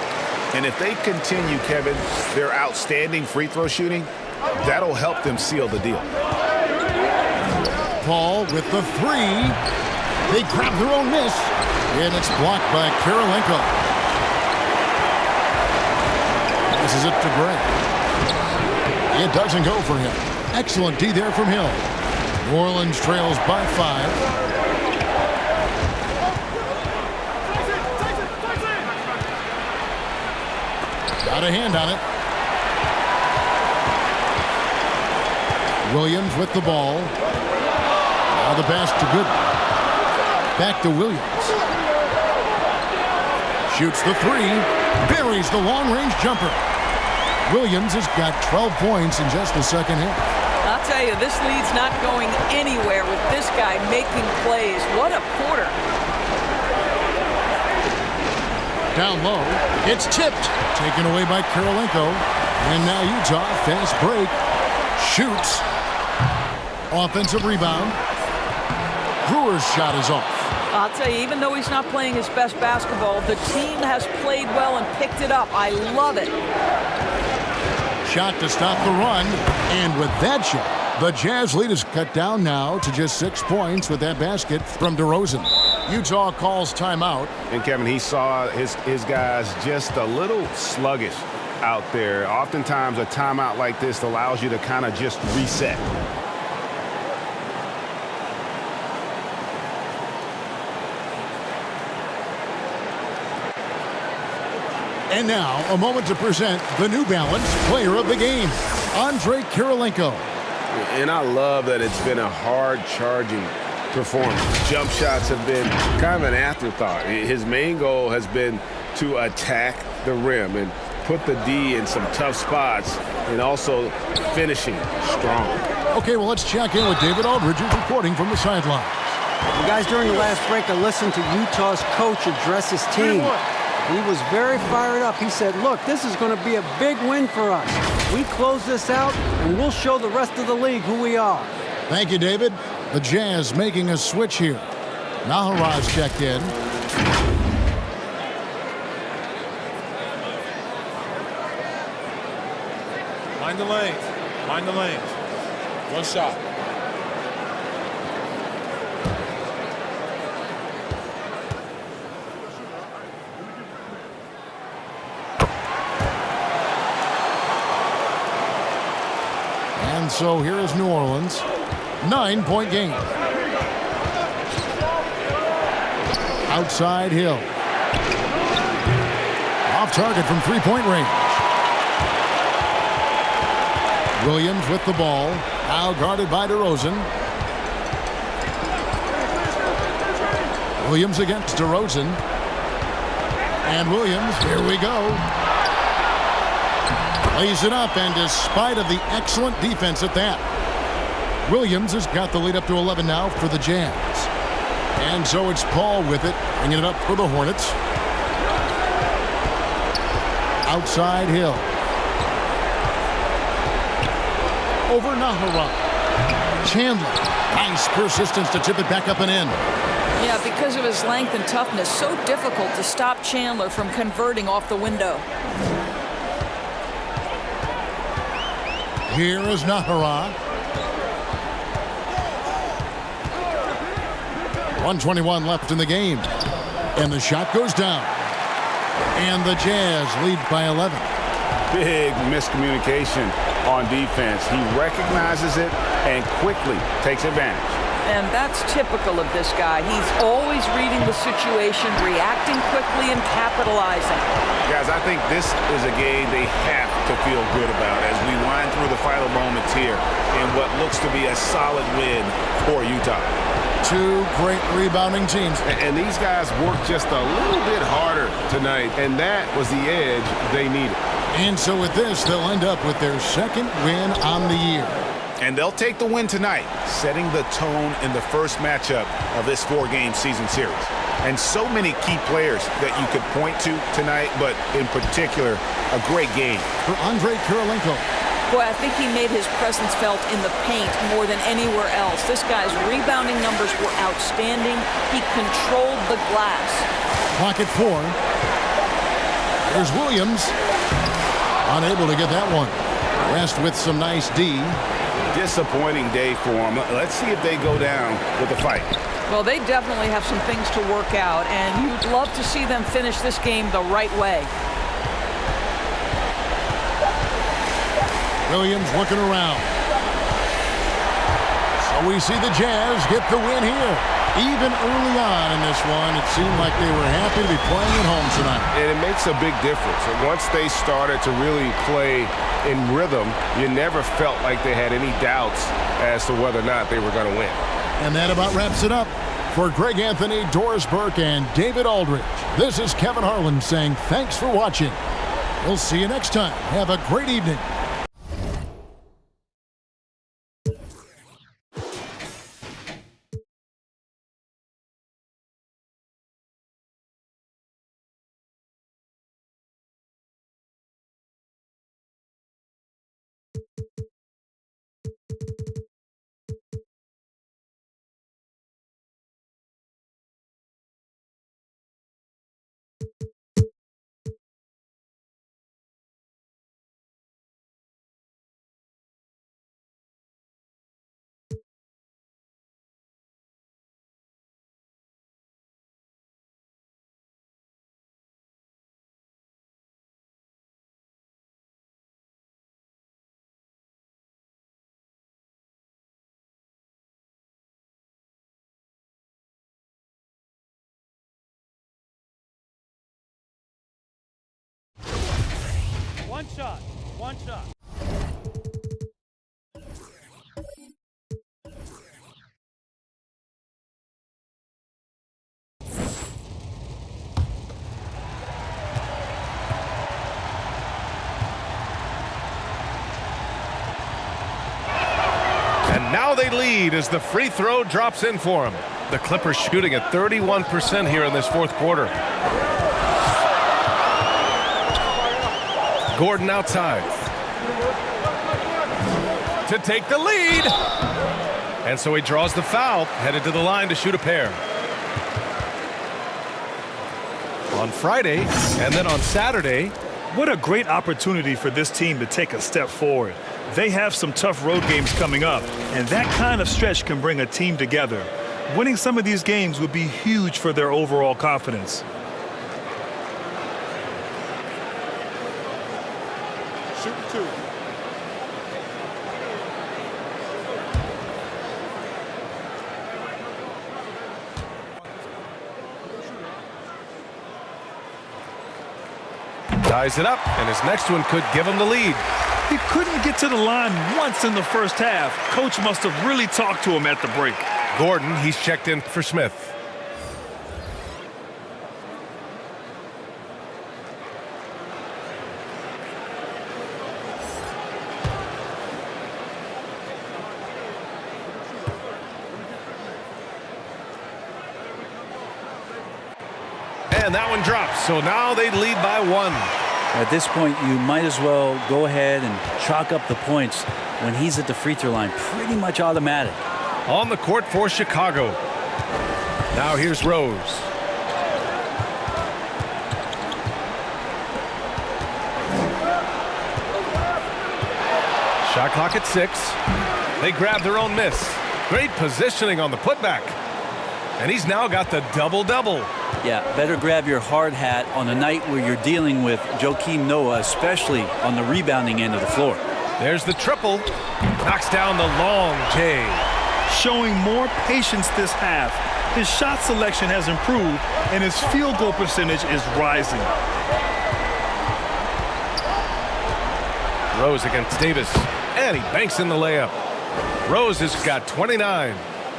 And if they continue, Kevin, their outstanding free throw shooting, that'll help them seal the deal. Paul with the 3. They grab their own miss. And it's blocked by Kirilenko. This is it to Gray. It doesn't go for him. Excellent D there from Hill. New Orleans trails by 5. Got a hand on it. Williams with the ball. Now the pass to Gooden. Back to Williams. Shoots the 3. Buries the long-range jumper. Williams has got 12 points in just the second half. I'll tell you, this lead's not going anywhere with this guy making plays. What a quarter. Down low. It's tipped. Taken away by Kirilenko. And now Utah, fast break. Shoots. Offensive rebound. Brewer's shot is off. I'll tell you, even though he's not playing his best basketball, the team has played well and picked it up. I love it. Shot to stop the run. And with that shot, The Jazz lead is cut down now to just 6 points with that basket from DeRozan. Utah calls timeout. And, Kevin, he saw his guys just a little sluggish out there. Oftentimes a timeout like this allows you to kind of just reset. And now, a moment to present the New Balance Player of the Game, Andre Kirilenko. And I love that it's been a hard-charging performance. Jump shots have been kind of an afterthought. His main goal has been to attack the rim and put the D in some tough spots and also finishing strong. Okay, well, let's check in with David Aldridge, reporting from the sidelines. Well, guys, during the last break, I listened to Utah's coach address his team. He was very fired up. He said, look, this is going to be a big win for us. We close this out, and we'll show the rest of the league who we are. Thank you, David. The Jazz making a switch here. Naharaj checked in. Mind the lanes. Mind the lanes. One shot. And so here is New Orleans. 9-point game. Outside Hill. Off target from three-point range. Williams with the ball. Now guarded by DeRozan. Williams against DeRozan. And Williams, here we go. Lays it up, and despite of the excellent defense at that, Williams has got the lead up to 11 now for the Jazz. And so it's Paul with it, bringing it up for the Hornets. Outside Hill. Over Nahara. Chandler. Nice persistence to tip it back up and in. Yeah, because of his length and toughness, so difficult to stop Chandler from converting off the window. Here is Nahara. 1:21 left in the game. And the shot goes down. And the Jazz lead by 11. Big miscommunication on defense. He recognizes it and quickly takes advantage. And that's typical of this guy. He's always reading the situation, reacting quickly, and capitalizing. Guys, I think this is a game they have to feel good about as we wind through the final moments here in what looks to be a solid win for Utah. Two great rebounding teams. And these guys worked just a little bit harder tonight, and that was the edge they needed. And so with this, they'll end up with their second win on the year. And they'll take the win tonight, setting the tone in the first matchup of this four-game season series. And so many key players that you could point to tonight, but in particular, a great game. For Andre Kirilenko. Boy, I think he made his presence felt in the paint more than anywhere else. This guy's rebounding numbers were outstanding. He controlled the glass. Clock at 4. There's Williams. Unable to get that one. West with some nice D. Disappointing day for them. Let's see if they go down with a fight. Well, they definitely have some things to work out, and you'd love to see them finish this game the right way. Williams looking around. So we see the Jazz get the win here. Even early on in this one, it seemed like they were happy to be playing at home tonight. And it makes a big difference. And once they started to really play in rhythm, you never felt like they had any doubts as to whether or not they were going to win. And that about wraps it up. For Greg Anthony, Doris Burke, and David Aldridge, this is Kevin Harlan saying thanks for watching. We'll see you next time. Have a great evening. One shot. One shot. And now they lead as the free throw drops in for them. The Clippers shooting at 31% here in this fourth quarter. Gordon outside to take the lead. And so he draws the foul, headed to the line to shoot a pair. On Friday and then on Saturday. What a great opportunity for this team to take a step forward. They have some tough road games coming up, and that kind of stretch can bring a team together. Winning some of these games would be huge for their overall confidence. Shoot two. Ties it up, and his next one could give him the lead. He couldn't get to the line once in the first half. Coach must have really talked to him at the break. Gordon, he's checked in for Smith. And that one drops, so now they lead by one. At this point, you might as well go ahead and chalk up the points when he's at the free throw line. Pretty much automatic. On the court for Chicago. Now here's Rose. Shot clock at 6. They grab their own miss. Great positioning on the putback. And he's now got the double-double. Yeah, better grab your hard hat on a night where you're dealing with Joakim Noah, especially on the rebounding end of the floor. There's the triple. Knocks down the long J. Showing more patience this half. His shot selection has improved, and his field goal percentage is rising. Rose against Davis, and he banks in the layup. Rose has got 29.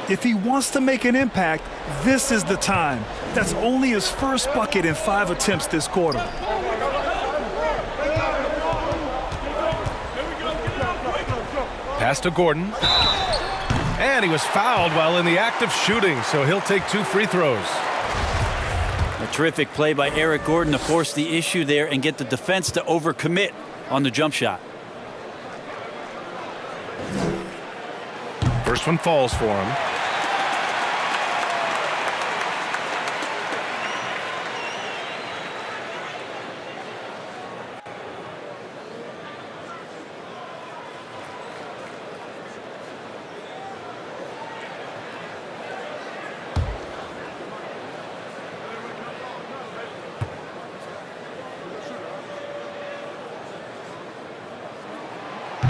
If he wants to make an impact, this is the time. That's only his first bucket in 5 attempts this quarter. Pass to Gordon. And he was fouled while in the act of shooting, so he'll take 2 free throws. A terrific play by Eric Gordon to force the issue there and get the defense to overcommit on the jump shot. First one falls for him.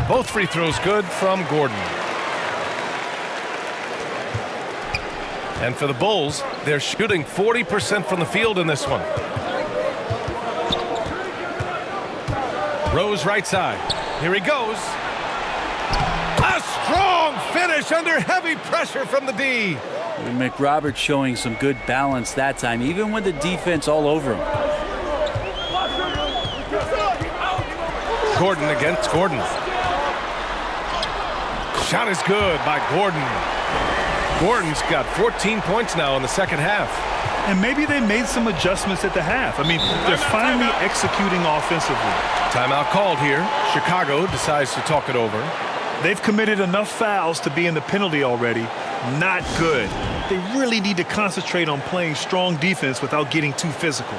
Both free throws good from Gordon. And for the Bulls, they're shooting 40% from the field in this one. Rose right side. Here he goes. A strong finish under heavy pressure from the D. McRoberts showing some good balance that time, even with the defense all over him. Gordon against Gordon. Shot is good by Gordon. Gordon's got 14 points now in the second half. And maybe they made some adjustments at the half. I mean, they're finally executing offensively. Timeout called here. Chicago decides to talk it over. They've committed enough fouls to be in the penalty already. Not good. They really need to concentrate on playing strong defense without getting too physical.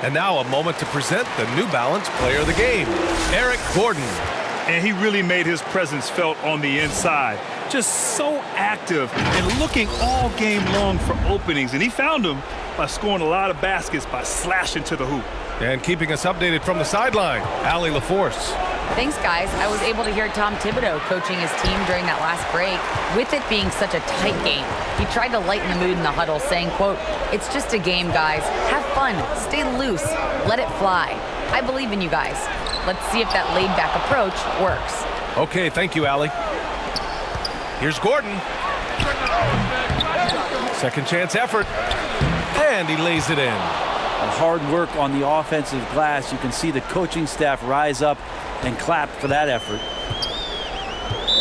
And now a moment to present the New Balance Player of the Game, Eric Gordon. And he really made his presence felt on the inside. Just so active and looking all game long for openings. And he found them by scoring a lot of baskets by slashing to the hoop. And keeping us updated from the sideline, Allie LaForce. Thanks, guys. I was able to hear Tom Thibodeau coaching his team during that last break. With it being such a tight game, he tried to lighten the mood in the huddle, saying, quote, "It's just a game, guys. Have fun. Stay loose. Let it fly. I believe in you guys. Let's see if that laid-back approach works." Okay, thank you, Allie. Here's Gordon. Second chance effort. And he lays it in. Hard work on the offensive glass. You can see the coaching staff rise up and clap for that effort.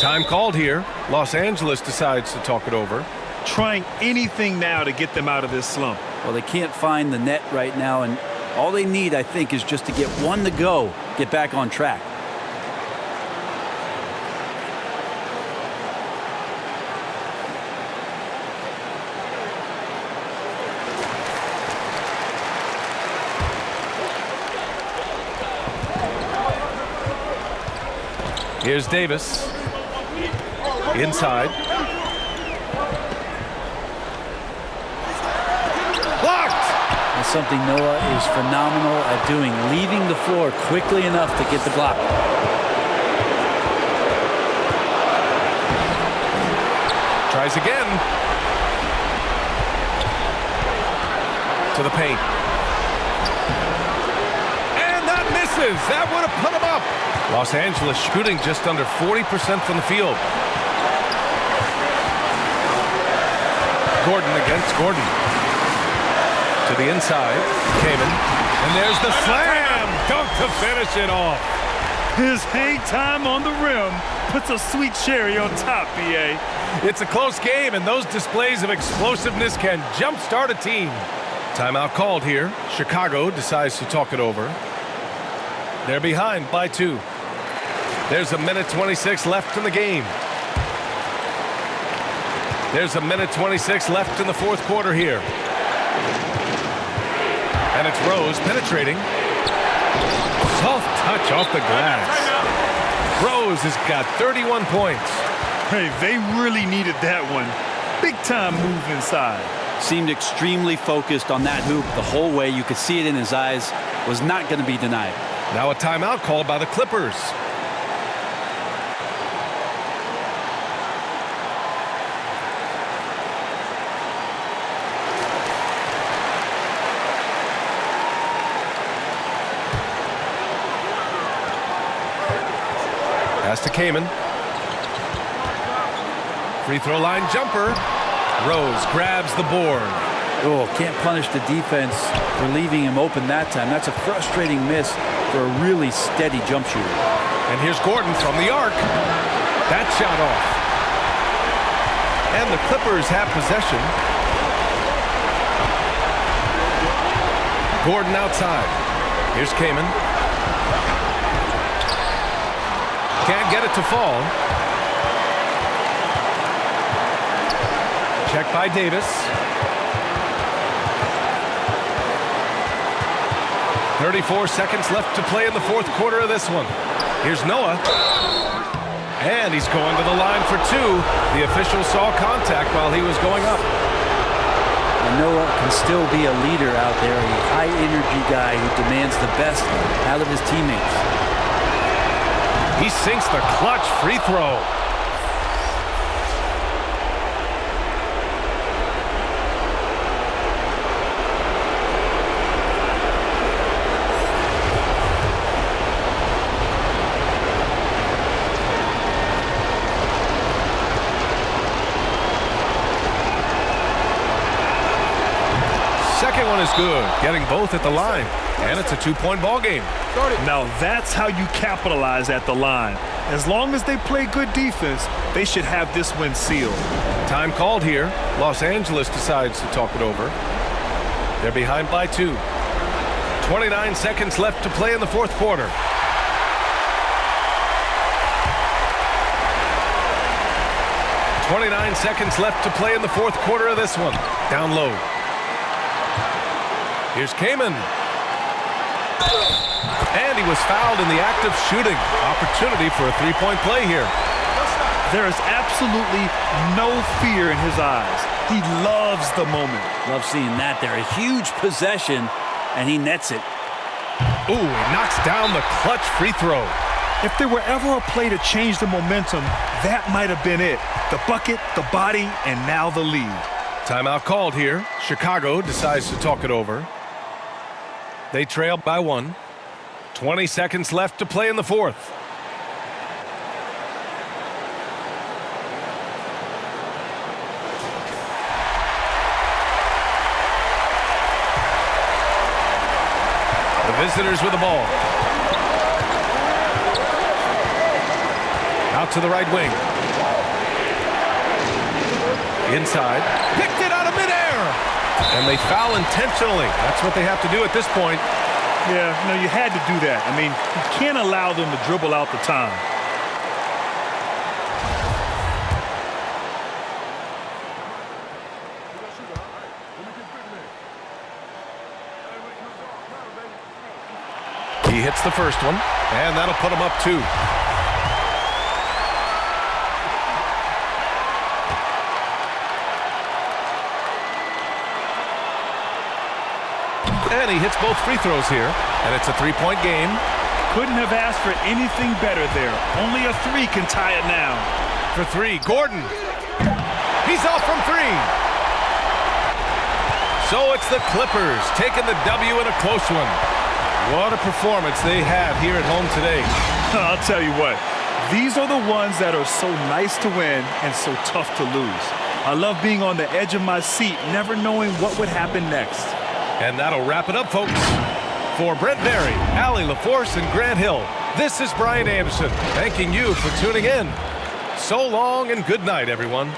Time called here. Los Angeles decides to talk it over. Trying anything now to get them out of this slump. Well, they can't find the net right now, and all they need, I think, is just to get one to go, get back on track. Here's Davis. Inside. Blocked! That's something Noah is phenomenal at doing, leaving the floor quickly enough to get the block. Tries again. To the paint. And that misses. That would have put him up. Los Angeles shooting just under 40% from the field. Gordon against Gordon. To the inside. Kamen. And there's the slam. Dunk to finish it off. His hang time on the rim puts a sweet cherry on top, BA. It's a close game, and those displays of explosiveness can jumpstart a team. Timeout called here. Chicago decides to talk it over. They're behind by 2. There's a minute 26 left in the game. There's a minute 26 left in the fourth quarter here. And it's Rose penetrating. Soft touch off the glass. Rose has got 31 points. Hey, they really needed that one. Big time move inside. Seemed extremely focused on that hoop the whole way. You could see it in his eyes. Was not going to be denied. Now a timeout called by the Clippers. Pass to Kamen. Free throw line jumper. Rose grabs the board. Oh, can't punish the defense for leaving him open that time. That's a frustrating miss for a really steady jump shooter. And here's Gordon from the arc. That shot off. And the Clippers have possession. Gordon outside. Here's Kamen. Can't get it to fall. Check by Davis. 34 seconds left to play in the fourth quarter of this one. Here's Noah. And he's going to the line for 2. The official saw contact while he was going up. And Noah can still be a leader out there, a high-energy guy who demands the best out of his teammates. He sinks the clutch free throw. Second one is good, getting both at the line. And it's a 2-point ball game. Now that's how you capitalize at the line. As long as they play good defense, they should have this win sealed. Time called here. Los Angeles decides to talk it over. They're behind by 2. 29 seconds left to play in the fourth quarter. .29 seconds left to play in the fourth quarter of this one. Down low. Here's Kamen. And he was fouled in the act of shooting. Opportunity for a 3-point play here. There is absolutely no fear in his eyes. He loves the moment. Love seeing that there. A huge possession, and he nets it. Ooh, he knocks down the clutch free throw. If there were ever a play to change the momentum, that might have been it. The bucket, the body, and now the lead. Timeout called here. Chicago decides to talk it over. They trail by 1. 20 seconds left to play in the fourth. The visitors with the ball. Out to the right wing. Inside. Picked it out of midair. And they foul intentionally. That's what they have to do at this point. Yeah, you had to do that. I mean, you can't allow them to dribble out the time. He hits the first one, and that'll put him up 2. And he hits both free throws here, and it's a 3-point game. Couldn't have asked for anything better there. Only a 3 can tie it now. For 3, Gordon. He's off from 3. So it's the Clippers taking the W in a close one. What a performance they have here at home today. I'll tell you what, these are the ones that are so nice to win and so tough to lose. I love being on the edge of my seat, never knowing what would happen next. And that'll wrap it up, folks. For Brent Barry, Allie LaForce, and Grant Hill, this is Brian Anderson, thanking you for tuning in. So long and good night, everyone.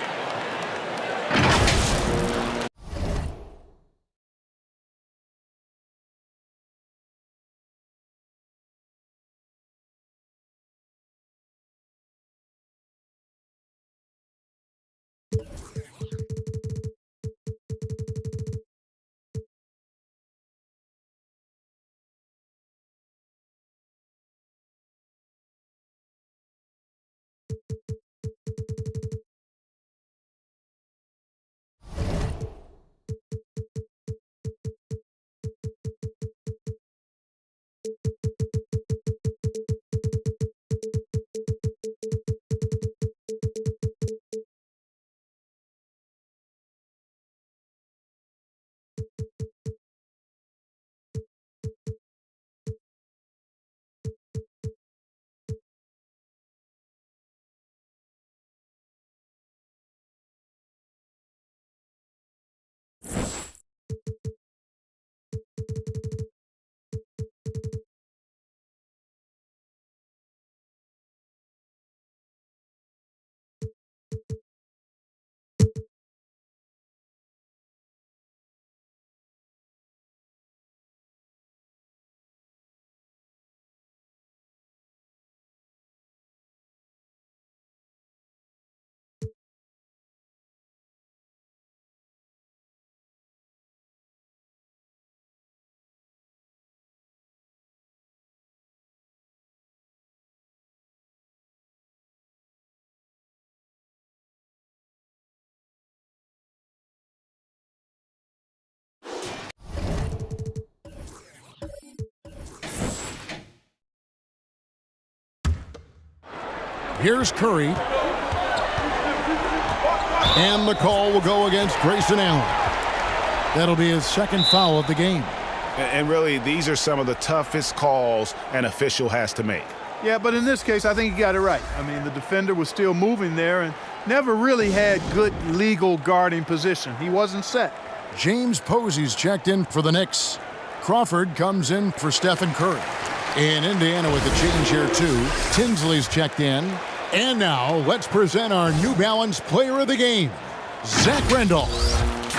Here's Curry. And the call will go against Grayson Allen. That'll be his second foul of the game. And really, these are some of the toughest calls an official has to make. Yeah, but in this case, I think he got it right. I mean, the defender was still moving there and never really had good legal guarding position. He wasn't set. James Posey's checked in for the Knicks. Crawford comes in for Stephen Curry. In Indiana with the change here, too. Tinsley's checked in. And now, let's present our New Balance Player of the Game, Zach Randolph.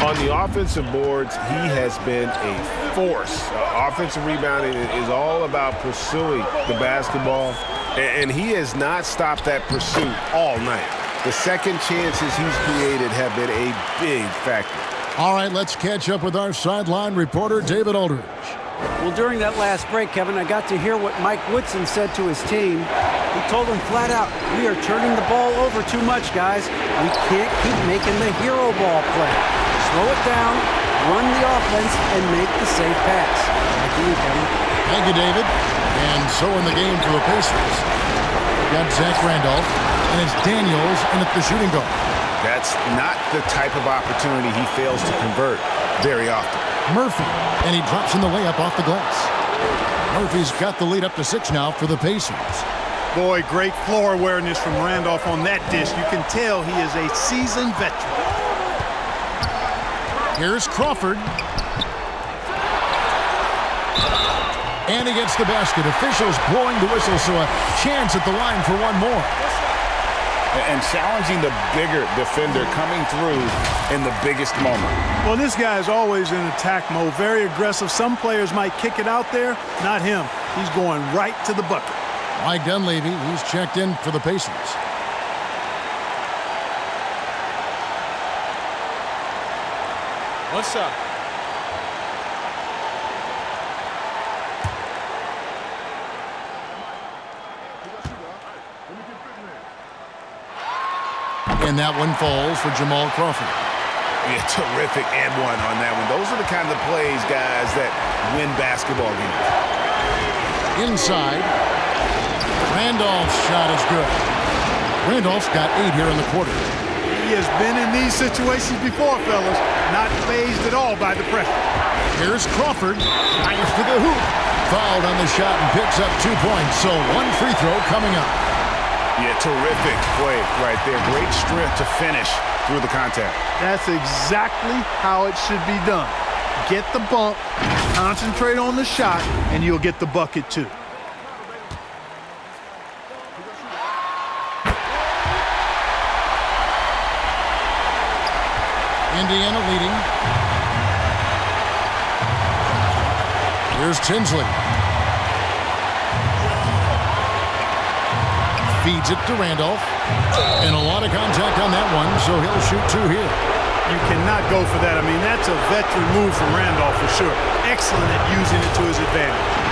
On the offensive boards, he has been a force. Offensive rebounding is all about pursuing the basketball, and he has not stopped that pursuit all night. The second chances he's created have been a big factor. All right, let's catch up with our sideline reporter, David Aldridge. Well, during that last break, Kevin, I got to hear what Mike Woodson said to his team. He told them flat out, we are turning the ball over too much, guys. We can't keep making the hero ball play. Slow it down, run the offense, and make the safe pass. Back to you, Kevin. Thank you, David. And so in the game for the Pacers. got Zach Randolph, and it's Daniels in at the shooting guard. That's not the type of opportunity he fails to convert very often. Murphy, and he drops in the layup off the glass. Murphy's got the lead up to 6 now for the Pacers. Boy, great floor awareness from Randolph on that dish. You can tell he is a seasoned veteran. Here's Crawford. And he gets the basket. Officials blowing the whistle, so a chance at the line for one more. And challenging the bigger defender coming through in the biggest moment. Well, this guy is always in attack mode, very aggressive. Some players might kick it out there, not him. He's going right to the bucket. Mike Dunleavy, he's checked in for the Pacers. One shot. And that one falls for Jamal Crawford. Yeah, terrific and one on that one. Those are the kind of plays, guys, that win basketball games. Inside. Randolph's shot is good. Randolph's got 8 here in the quarter. He has been in these situations before, fellas. Not fazed at all by the pressure. Here's Crawford. Nice to the hoop. Fouled on the shot and picks up 2 points. So one free throw coming up. Yeah, terrific play right there. Great strength to finish through the contact. That's exactly how it should be done. Get the bump, concentrate on the shot, and you'll get the bucket too. Indiana leading. Here's Tinsley. Feeds it to Randolph. And a lot of contact on that one, so he'll shoot 2 here. You cannot go for that. I mean, that's a veteran move from Randolph for sure. Excellent at using it to his advantage.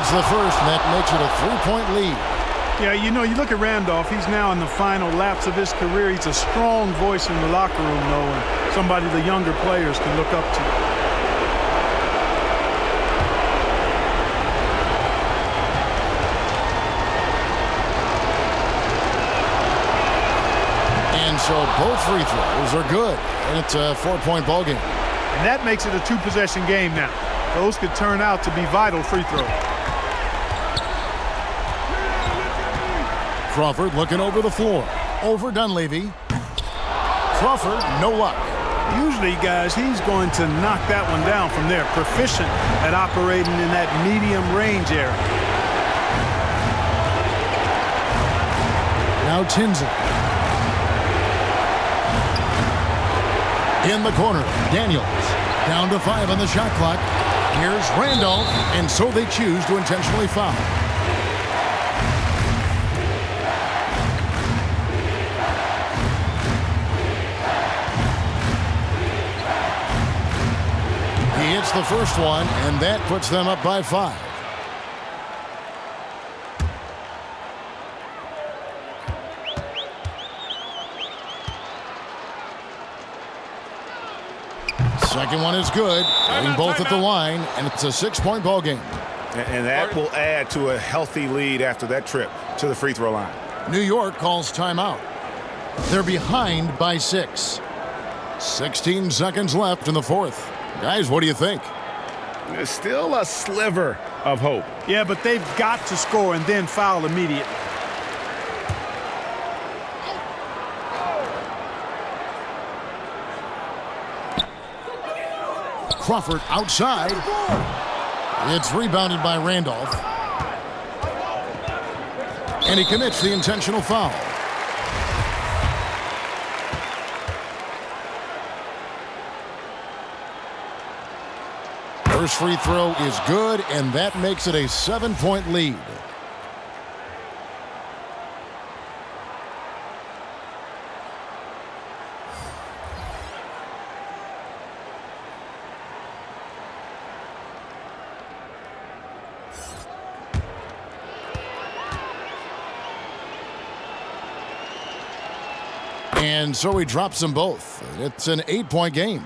The first, and that makes it a 3-point lead. Yeah, you know, you look at Randolph, he's now in the final laps of his career. He's a strong voice in the locker room, though, and somebody the younger players can look up to. And so both free throws are good, and it's a 4-point ball game. And that makes it a 2-possession game now. Those could turn out to be vital free throws. Crawford looking over the floor. Over Dunleavy. Crawford, no luck. Usually, guys, he's going to knock that one down from there. Proficient at operating in that medium range area. Now Tinsley. In the corner, Daniels. Down to 5 on the shot clock. Here's Randolph, and so they choose to intentionally foul. He hits the first one, and that puts them up by 5. Second one is good. Getting both at the line, and it's a 6-point ball game. And that will add to a healthy lead after that trip to the free throw line. New York calls timeout. They're behind by 6. 16 seconds left in the fourth. Guys, what do you think? There's still a sliver of hope. Yeah, but they've got to score and then foul immediately. Crawford outside. It's rebounded by Randolph. And he commits the intentional foul. First free throw is good, and that makes it a 7-point lead. And so he drops them both. It's an 8-point game.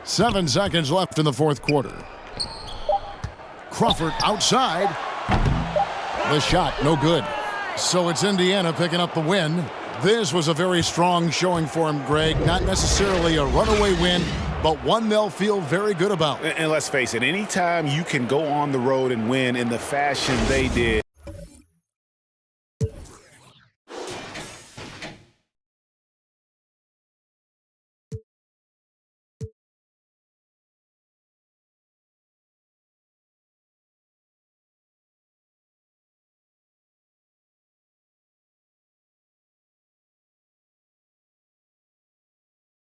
7 seconds left in the fourth quarter. Crawford outside. The shot, no good. So it's Indiana picking up the win. This was a very strong showing for him, Greg. Not necessarily a runaway win, but one they'll feel very good about. And let's face it, anytime you can go on the road and win in the fashion they did,